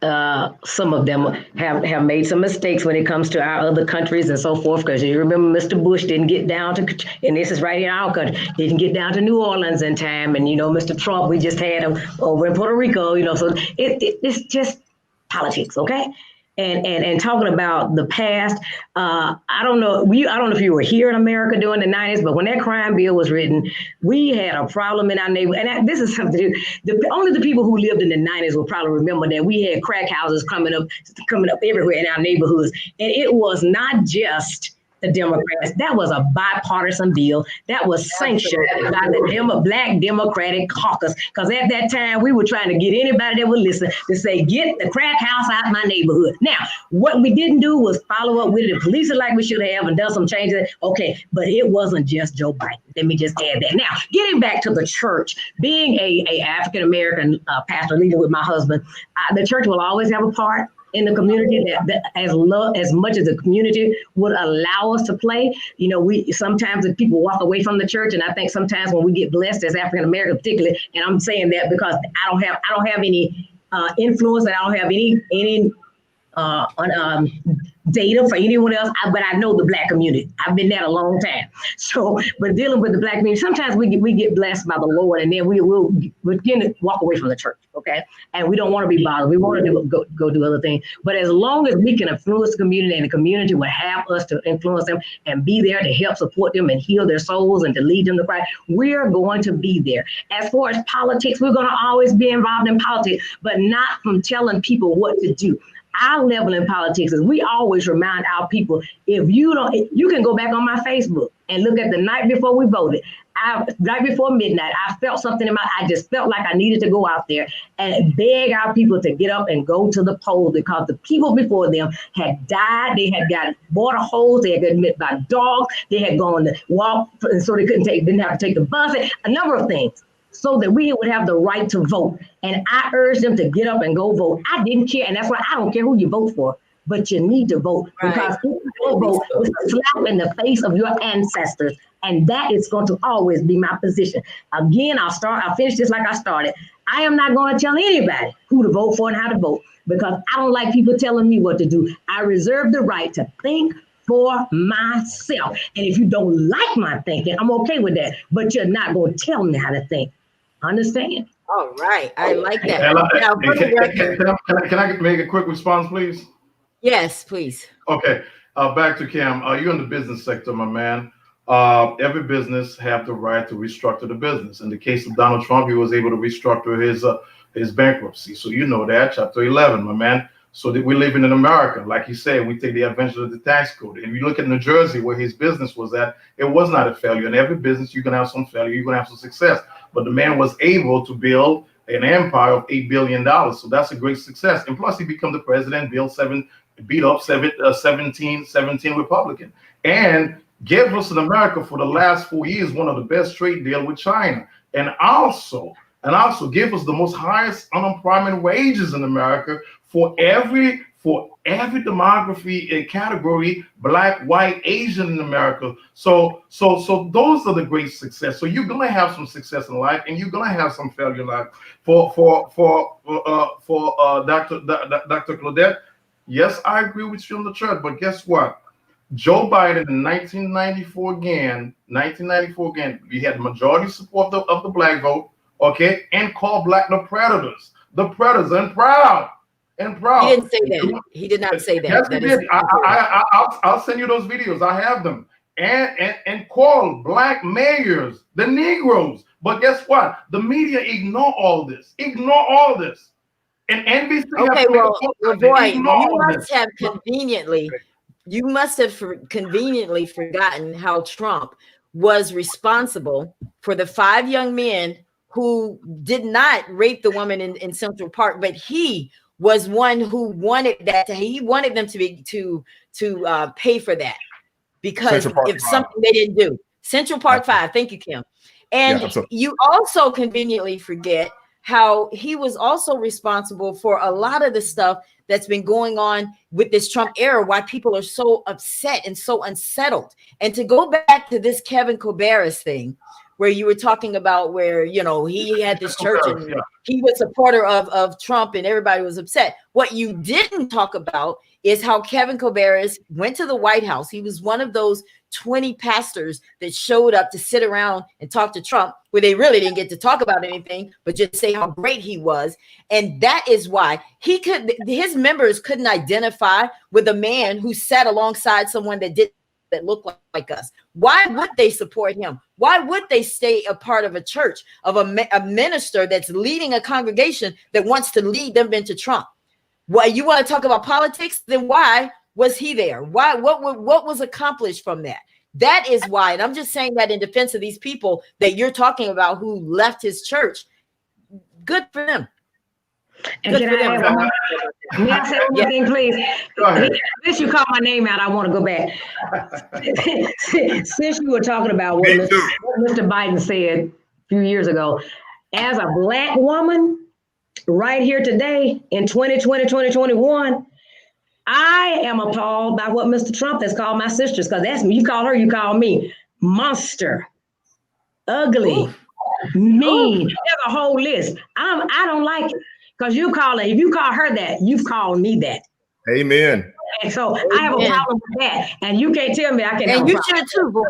some of them have made some mistakes when it comes to our other countries and so forth. Because you remember Mr. Bush didn't get down to, and this is right in our country, didn't get down to New Orleans in time. And, Mr. Trump, we just had him over in Puerto Rico, so it's just politics, okay? And talking about the past, I don't know if you were here in America during the 90s, but when that crime bill was written, we had a problem in our neighborhood. And this is something only the people who lived in the 90s will probably remember that we had crack houses coming up everywhere in our neighborhoods. And it was not just the Democrats. That was a bipartisan bill that was sanctioned by the Black Democratic Caucus. Because at that time, we were trying to get anybody that would listen to say, get the crack house out of my neighborhood. Now, what we didn't do was follow up with it and police it like we should have and done some changes. Okay, but it wasn't just Joe Biden. Let me just add that. Now, getting back to the church, being a African-American pastor leader with my husband, the church will always have a part in the community that as much as the community would allow us to play. We sometimes if people walk away from the church, and I think sometimes when we get blessed as African American particularly, and I'm saying that because I don't have any influence, and I don't have any data for anyone else, but I know the Black community. I've been there a long time. So, but dealing with the Black community, sometimes we get blessed by the Lord, and then we'll begin to walk away from the church, okay? And we don't want to be bothered. We want to go do other things. But as long as we can influence the community, and the community will have us to influence them and be there to help support them and heal their souls and to lead them to Christ, we're going to be there. As far as politics, we're going to always be involved in politics, but not from telling people what to do. Our level in politics is we always remind our people, if you can go back on my Facebook and look at the night before we voted. Right before midnight, I felt something I just felt like I needed to go out there and beg our people to get up and go to the polls, because the people before them had died. They had got water holes. They had been met by dogs. They had gone to walk, so they didn't have to take the bus, a number of things, so that we would have the right to vote. And I urged them to get up and go vote. I didn't care. And that's why I don't care who you vote for, but you need to vote. Right. Because if you don't vote, it's a slap in the face of your ancestors. And that is going to always be my position. Again, I'll finish this like I started. I am not going to tell anybody who to vote for and how to vote, because I don't like people telling me what to do. I reserve the right to think for myself. And if you don't like my thinking, I'm okay with that. But you're not going to tell me how to think. Understand? All right. I like that. Can I make a quick response, please? Yes, please. Okay. Back to Cam. You're in the business sector, my man. Every business have the right to restructure the business. In the case of Donald Trump, he was able to restructure his bankruptcy. So you know that, Chapter 11, my man. So that we're living in America. Like you said, we take the advantage of the tax code. And if you look at New Jersey, where his business was at, it was not a failure. In every business, you're going to have some failure. You're going to have some success. But the man was able to build an empire of $8 billion. So that's a great success. And plus, he became the president, beat up 17 Republican. And gave us in America for the last 4 years one of the best trade deal with China, and also gave us the most highest unemployment wages in America for every demography and category, Black, white, Asian in America. So those are the great success. So you're gonna have some success in life, and you're gonna have some failure in life. For Dr. Claudette, yes, I agree with you on the church, but guess what? Joe Biden in 1994 again, we had majority support of the Black vote, okay, and called Black the predators, and proud. He didn't say that. He did not say that. Yes, he did. I'll send you those videos. I have them. And call Black mayors the Negroes. But guess what? The media ignore all this. And NBC. Okay, well, boy, you must have conveniently forgotten how Trump was responsible for the 5 young men who did not rape the woman in Central Park, but he was one who wanted that. He wanted them to pay for that, because if something they didn't do. Central Park 5. Thank you, Kim. And you also conveniently forget how he was also responsible for a lot of the stuff that's been going on with this Trump era, why people are so upset and so unsettled. And to go back to this Kevin Colbert's thing, where you were talking about where, he had this church and he was a supporter of Trump and everybody was upset. What you didn't talk about is how Kevin Colbert went to the White House. He was one of those 20 pastors that showed up to sit around and talk to Trump, where they really didn't get to talk about anything, but just say how great he was. And that is why his members couldn't identify with a man who sat alongside someone that looked like us. Why would they support him? Why would they stay a part of a church, of a minister that's leading a congregation that wants to lead them into Trump? Well, you want to talk about politics? Then why was he there? Why? What was accomplished from that? That is why, and I'm just saying that in defense of these people that you're talking about who left his church. Good for them. And can I say one thing, please? Since you called my name out, I want to go back. Since you were talking about what Mr. Biden said a few years ago, as a Black woman, right here today in 2020, 2021, I am appalled by what Mr. Trump has called my sisters, because that's me. You call her, you call me monster, ugly, mean. There's a whole list. I don't like it, because if you call her that, you've called me that. Amen. And so I have a problem with that, and you can't tell me I can. And you should too, boy.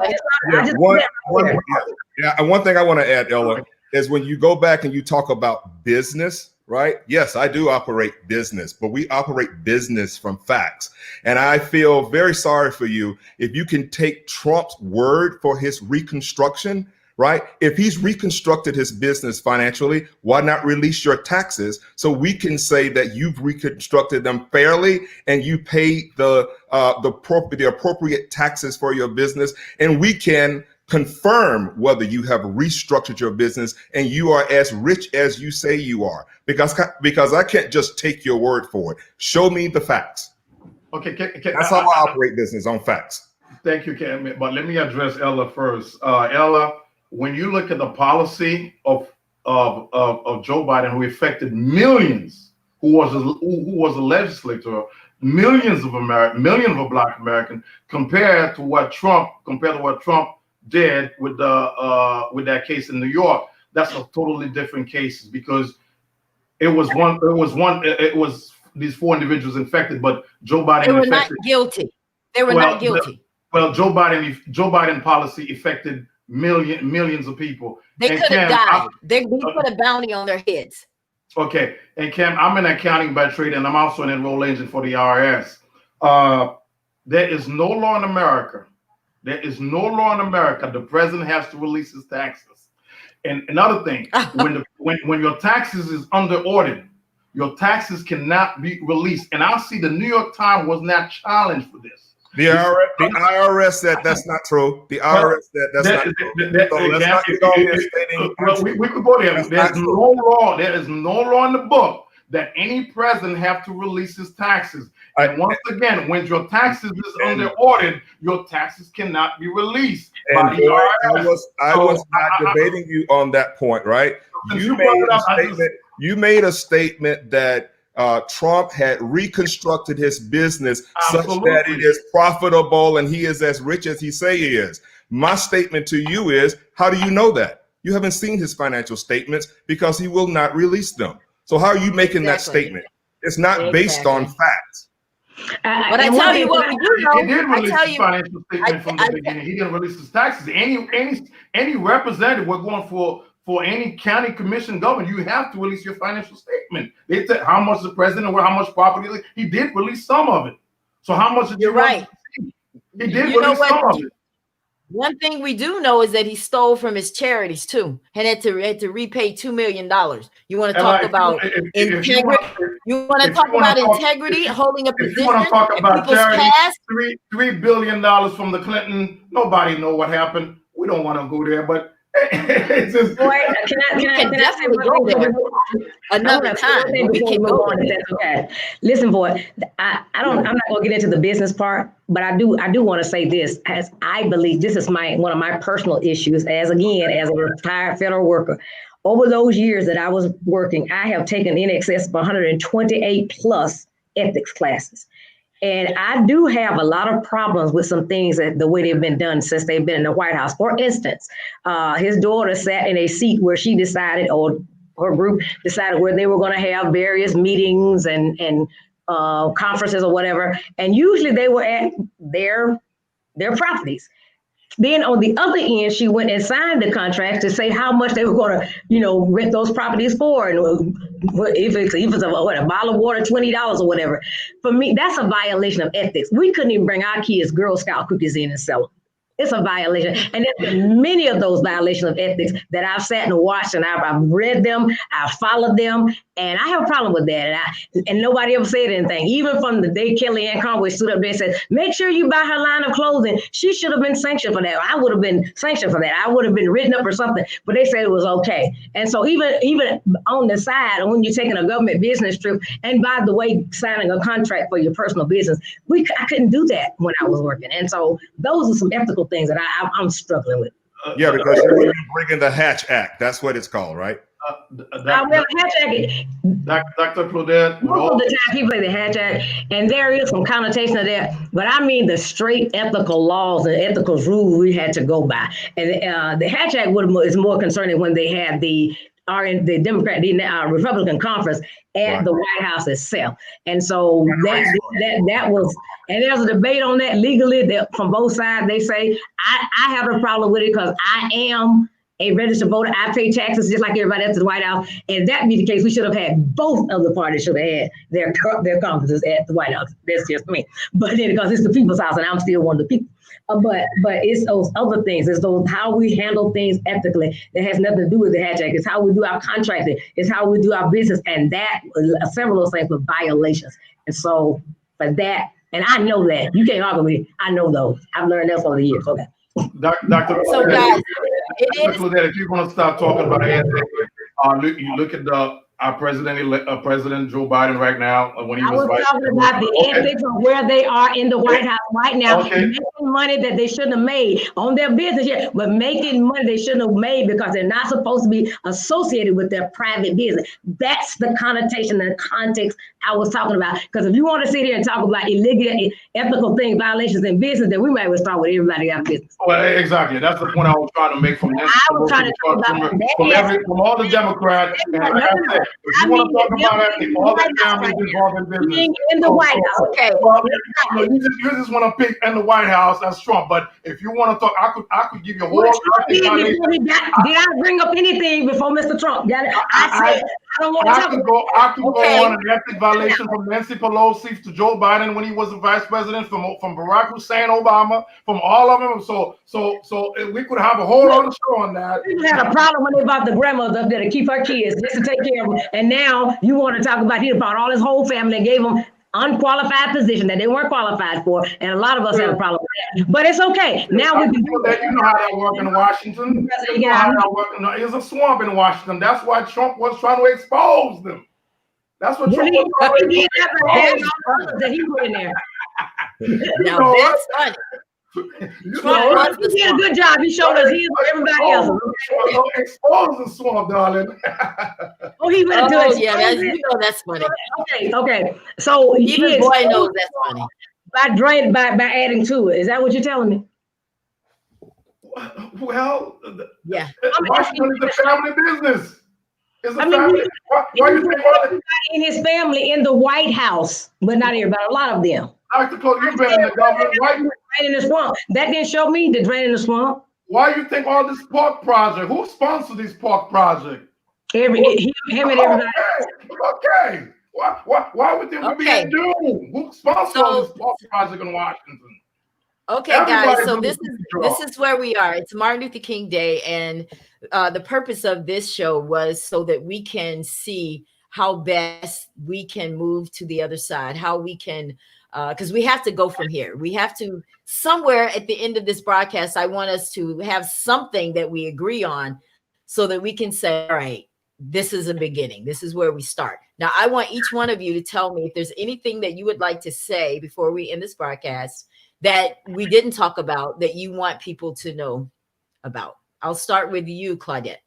One thing I want to add, Ella, is when you go back and you talk about business, right? Yes, I do operate business, but we operate business from facts. And I feel very sorry for you if you can take Trump's word for his reconstruction, right? If he's reconstructed his business financially, why not release your taxes so we can say that you've reconstructed them fairly and you pay the appropriate taxes for your business, and we can confirm whether you have restructured your business and you are as rich as you say you are, because I can't just take your word for it. Show me the facts. Okay, that's how I operate business, on facts. Thank you, Cam. But let me address Ella first. Ella, when you look at the policy of Joe Biden, who affected millions, who was a legislator, millions of Black Americans, compared to what Trump did with that case in New York, that's a totally different case, because it was these 4 individuals infected, but Joe Biden They were not guilty. Well, Joe Biden policy affected millions of people. They could have died. They put a bounty on their heads. Okay, and Cam, I'm in accounting by trade, and I'm also an enroll agent for the IRS. There is no law in America. The president has to release his taxes. And another thing, when your taxes is under audit, your taxes cannot be released. And I see the New York Times was not challenged for this. The IRS said that's not true. The IRS said that's not true. We could go there. There's no law. There is no law in the book that any president have to release his taxes. And once again, when your taxes is under audit, your taxes cannot be released by the IRS. I was not debating you on that point, right? You made a statement that Trump had reconstructed his business such that it is profitable and he is as rich as he say he is. My statement to you is, how do you know that? You haven't seen his financial statements because he will not release them. So how are you making that statement? It's not based on facts. But I tell you what we do know. He did release his financial statement from the beginning. He didn't release his taxes. Any representative we're going for any county commission government, you have to release your financial statement. They said how much the president or how much property. He did release some of it. So how much did you right? He did release some of it. One thing we do know is that he stole from his charities too, and had to repay $2 million. You want to talk about integrity? You want to talk about integrity, holding a position? If you want to talk about charity, $3 billion from the Clinton. Nobody know what happened. We don't want to go there, but it's just. Boy, can I say go there another time? We can go on. That's okay. Listen, boy, I'm not gonna get into the business part, but I do want to say this, as I believe this is one of my personal issues as a retired federal worker. Over those years that I was working, I have taken in excess of 128 plus ethics classes. And I do have a lot of problems with some things that the way they've been done since they've been in the White House. For instance, his daughter sat in a seat where she decided, or her group decided, where they were going to have various meetings and conferences or whatever. And usually they were at their properties. Then on the other end, she went and signed the contract to say how much they were going to, rent those properties for, and if it's a bottle of water, $20 or whatever. For me, that's a violation of ethics. We couldn't even bring our kids Girl Scout cookies in and sell them. It's a violation. And there's many of those violations of ethics that I've sat and watched, and I've read them, I've followed them, and I have a problem with that. And nobody ever said anything. Even from the day Kellyanne Conway stood up there and said, make sure you buy her line of clothing. She should have been sanctioned for that. I would have been sanctioned for that. I would have been written up or something, but they said it was okay. And so even on the side, when you're taking a government business trip, and by the way, signing a contract for your personal business, I couldn't do that when I was working. And so those are some ethical things that I'm struggling with. Yeah, because you're bringing the Hatch Act. That's what it's called, right? Hatch Act. Dr. Claudette. Most of the time people say the Hatch Act, and there is some connotation of that, but I mean the straight ethical laws and ethical rules we had to go by. And the Hatch Act is more concerning when they had the Republican conference at the White House itself. And so that was, and there's a debate on that legally from both sides. They say, I have a problem with it because I am a registered voter. I pay taxes just like everybody else at the White House. And if that be the case, we should have had both of the parties should have had their conferences at the White House. That's just me. But then because it's the people's house and I'm still one of the people. But it's those other things. It's those how we handle things ethically that has nothing to do with the Hatch Act. It's how we do our contracting. It's how we do our business. And that, several of those things were violations. And so for that, and I know that. You can't argue with me. I know those. I've learned that over the years. Okay. Dr. So guys, if you want to stop talking about ethics, you look at our President Joe Biden right now. When he was talking about the ethics of where they are in the White House right now, making money that they shouldn't have made on their business yet, but making money they shouldn't have made because they're not supposed to be associated with their private business. That's the connotation and context I was talking about. Because if you want to sit here and talk about illegal, ethical things, violations in business, then we might as well start with everybody got business. Well, exactly. That's the point I was trying to make from this. I was trying to talk about from all the Democrats. And like I said, if you want to talk about all the families involved in business. In the White House, okay. Well, you just want to pick in the White House, that's Trump. But if you want to talk, I could give you a whole. Did I bring up anything before Mr. Trump? I don't want to talk about. I could go on an ethic violation from Nancy Pelosi to Joe Biden when he was the vice president, from Barack Hussein Obama, from all of them. So we could have a whole other show on that. We had a problem when they brought the grandmother up there to keep her kids just to take care of them, and now you want to talk about he brought all his whole family and gave them unqualified position that they weren't qualified for, and a lot of us have a problem with that. But it's okay. Now we can do that. You know how that works in Washington. It's a swamp in Washington. That's why Trump was trying to expose them. That's what He Trump was already did that by That's adding all the others that he put in there. Now know that's funny. You Trump know was it. the He did a swamp. good job. He showed us his and everybody else. Don't expose the swamp, darling. Oh, he went to Oh expose yeah, it? you know that's funny. Okay. So Even he boy exposed knows that's funny. by adding to it. Is that what you're telling me? Well, Yeah. Washington is a family business. It's a I mean, family. Why you think all the in his family in the White House, but not everybody, a lot of them. Dr. Claude, you've been in the government. Drain in the swamp. That didn't show me the drain in the swamp. Why you think all this pork project? Who sponsored this pork project? Him and everybody. Okay. Why would there be a doom? Who sponsored all this pork project in Washington? Okay, guys. So this is where we are. It's Martin Luther King Day, and the purpose of this show was so that we can see how best we can move to the other side, how we can, because we have to go from here. We have to somewhere at the end of this broadcast. I want us to have something that we agree on, so that we can say, all right, this is a beginning. This is where we start. Now, I want each one of you to tell me if there's anything that you would like to say before we end this broadcast that we didn't talk about that you want people to know about. I'll start with you, Claudette.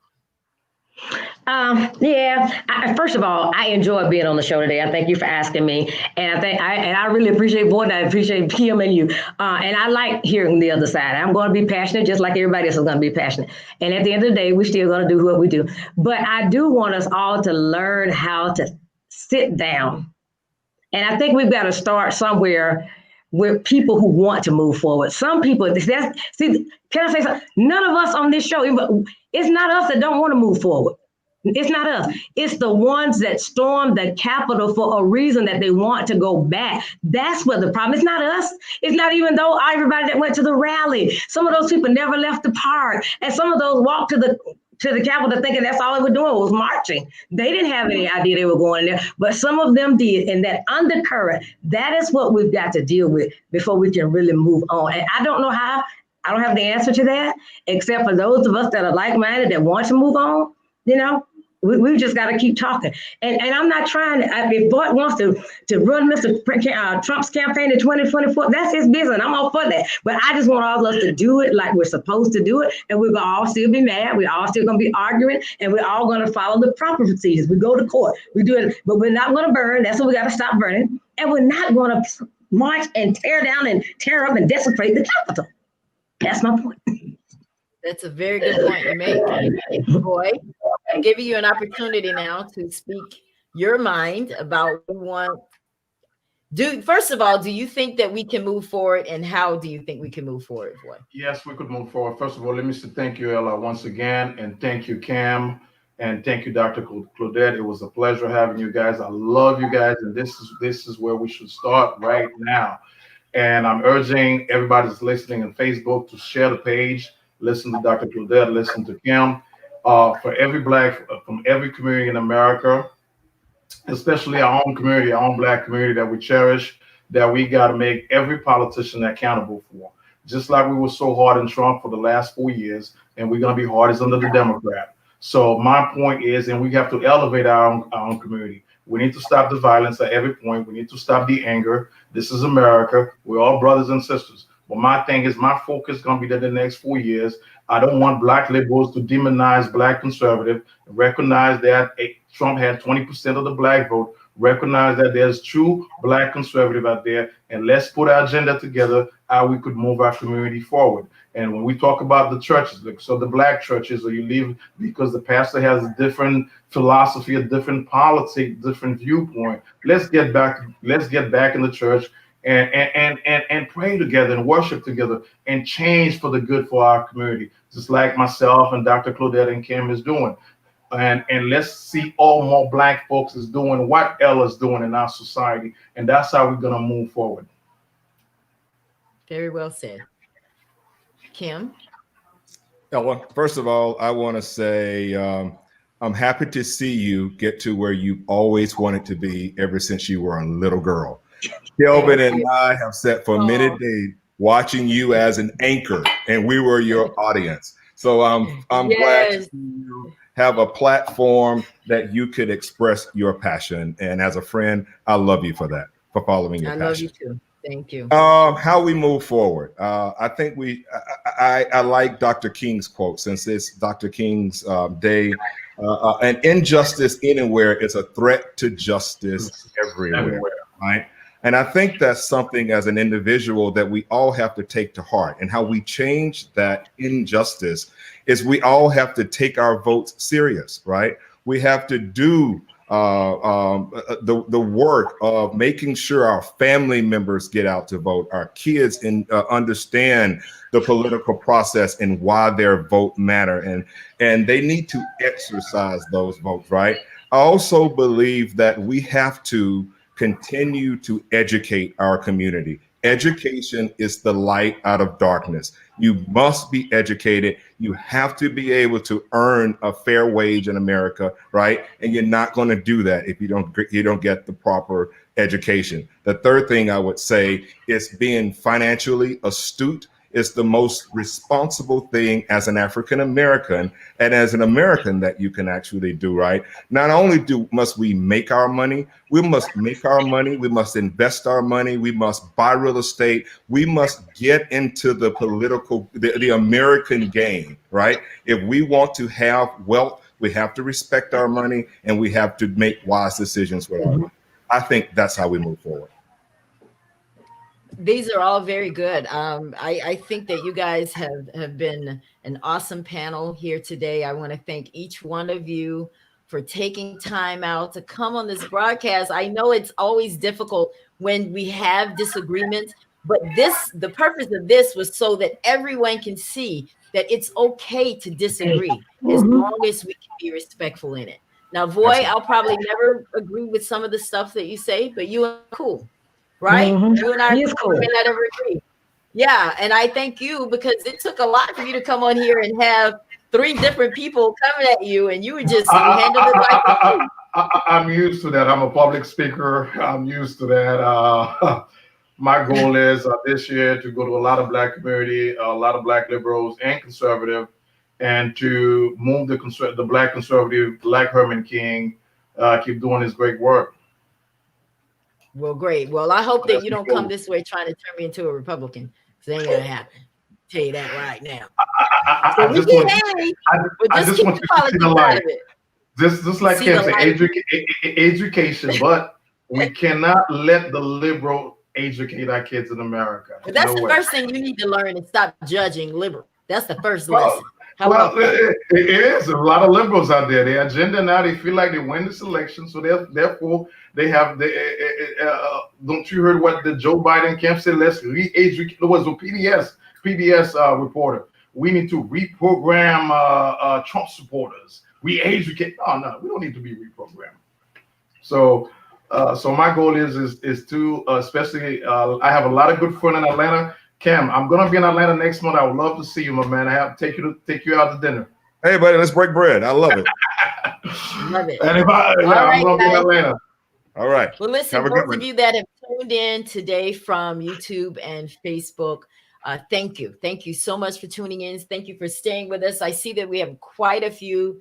First of all, I enjoyed being on the show today. I thank you for asking me, and I really appreciate Boyd. I appreciate Kim and you, and I like hearing the other side. I'm going to be passionate, just like everybody else is going to be passionate. And at the end of the day, we're still going to do what we do. But I do want us all to learn how to sit down, and I think we've got to start somewhere with people who want to move forward. Some people, can I say something? None of us on this show, it's not us that don't want to move forward. It's not us. It's the ones that stormed the Capitol for a reason, that they want to go back. That's what the problem. It's not us. It's not even though everybody that went to the rally. Some of those people never left the park, and some of those walked to the Capitol thinking that's all they were doing was marching. They didn't have any idea they were going there, but some of them did. And that undercurrent, that is what we've got to deal with before we can really move on. And I don't know how. I don't have the answer to that, except for those of us that are like-minded that want to move on. We just got to keep talking. And I'm not trying to, if Boyd wants to run Mr. Trump's campaign in 2024, that's his business. I'm all for that. But I just want all of us to do it like we're supposed to do it. And we're going to all still be mad. We're all still going to be arguing. And we're all going to follow the proper procedures. We go to court. We do it. But we're not going to burn. That's what we got to stop burning. And we're not going to march and tear down and tear up and desecrate the Capitol. That's my point. That's a very good point you make. Boy, I'm giving you an opportunity now to speak your mind about what you want. First of all, do you think that we can move forward, and how do you think we can move forward, Boy? Yes, we could move forward. First of all, let me say thank you, Ella, once again, and thank you, Cam, and thank you, Dr. Claudette. It was a pleasure having you guys. I love you guys, and this is where we should start right now. And I'm urging everybody that's listening on Facebook to share the page, listen to Dr. Claudette, listen to Kim. For every from every community in America, especially our own community, our own Black community that we cherish, that we got to make every politician accountable for. Just like we were so hard on Trump for the last 4 years, and we're going to be hardest under the Democrat. So my point is, and we have to elevate our own community. We need to stop the violence at every point. We need to stop the anger. This is America. We're all brothers and sisters. But my thing is, my focus is going to be that the next 4 years, I don't want Black liberals to demonize Black conservative. Recognize that Trump had 20% of the Black vote. Recognize that there's true Black conservative out there, and let's put our agenda together, how we could move our community forward. And when we talk about the churches, so the Black churches, or you leave because the pastor has a different philosophy, a different politics, different viewpoint. Let's get back in the church and pray together and worship together and change for the good for our community, just like myself and Dr. Claudette and Kim is doing. And let's see all more Black folks is doing what Ella's doing in our society. And that's how we're going to move forward. Very well said. Kim? Ella, first of all, I want to say I'm happy to see you get to where you always wanted to be ever since you were a little girl. Kelvin and I have sat for many days watching you as an anchor, and we were your audience. So I'm glad to see you have a platform that you could express your passion. And as a friend, I love you for that, for following your passion. I love you too. Thank you. How we move forward. I think I like Dr. King's quote, since it's Dr. King's day. An injustice anywhere is a threat to justice everywhere, right? And I think that's something as an individual that we all have to take to heart. And how we change that injustice is we all have to take our votes serious, right? We have to do the work of making sure our family members get out to vote, our kids understand the political process and why their vote matter, and they need to exercise those votes, right? I also believe that we have to continue to educate our community. Education is the light out of darkness. You must be educated. You have to be able to earn a fair wage in America, right? And you're not going to do that if you don't get the proper education. The third thing I would say is being financially astute is the most responsible thing as an African American and as an American that you can actually do, right? Not only must we make our money, we must make our money, we must invest our money, we must buy real estate, we must get into the political, the American game, right? If we want to have wealth, we have to respect our money and we have to make wise decisions with our money. I think that's how we move forward. These are all very good. I think that you guys have been an awesome panel here today. I want to thank each one of you for taking time out to come on this broadcast. I know it's always difficult when we have disagreements, but the purpose of this was so that everyone can see that it's okay to disagree as long as we can be respectful in it. Now, Voy, I'll probably never agree with some of the stuff that you say, but you are cool. Right? You and I may not ever agree. Yeah, and I thank you because it took a lot for you to come on here and have 3 different people coming at you, and you were just handling it like I'm used to that. I'm a public speaker. I'm used to that. My goal is this year to go to a lot of Black community, a lot of Black liberals and conservative, and to move the Black conservative, like Herman King, keep doing his great work. Well, great. Well, I hope that you don't come this way trying to turn me into a Republican. Because it ain't going to happen. I'll tell you that right now. I just want you to see the light. Just like Kim said, education, but we cannot let the liberal educate our kids in America. But that's the first thing you need to learn and stop judging liberal. That's the first lesson. It is a lot of liberals out there. Their agenda now, they feel like they win this election, so therefore they have don't you heard what the Joe Biden camp said? Let's re-educate. It was a PBS reporter. We need to reprogram Trump supporters. Re-educate. No, we don't need to be reprogrammed. So my goal is to especially I have a lot of good friends in Atlanta. Cam, I'm gonna be in Atlanta next month. I would love to see you, my man. I have to take you out to dinner. Hey, buddy, let's break bread. I love it. Love it. And I'm gonna be in Atlanta. All right. Well, listen, those of you that have tuned in today from YouTube and Facebook, thank you. Thank you so much for tuning in. Thank you for staying with us. I see that we have quite a few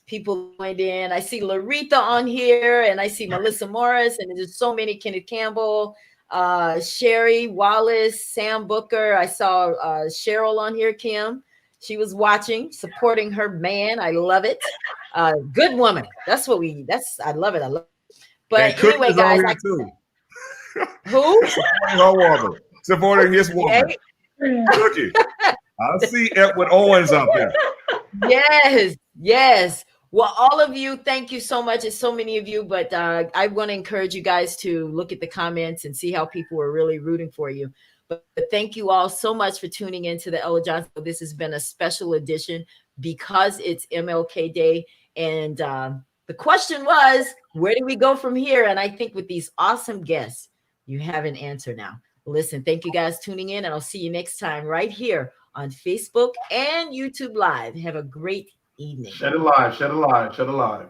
people joined in. I see Larita on here, and I see Melissa Morris, and there's so many. Kenneth Campbell, Sherry Wallace, Sam Booker. I saw Cheryl on here, Kim. She was watching, supporting her man. I love it. Good woman. I love it. I love it. But anyway, guys, who? Supporting his woman. Cookie. I see Edward Owens up there. Yes. Well, all of you, thank you so much. It's so many of you, but I want to encourage you guys to look at the comments and see how people are really rooting for you. But thank you all so much for tuning into the Ella Johnson. This has been a special edition because it's MLK Day. And the question was, where do we go from here? And I think with these awesome guests, you have an answer now. Listen, thank you guys tuning in, and I'll see you next time right here on Facebook and YouTube Live. Have a great evening. Shed it live.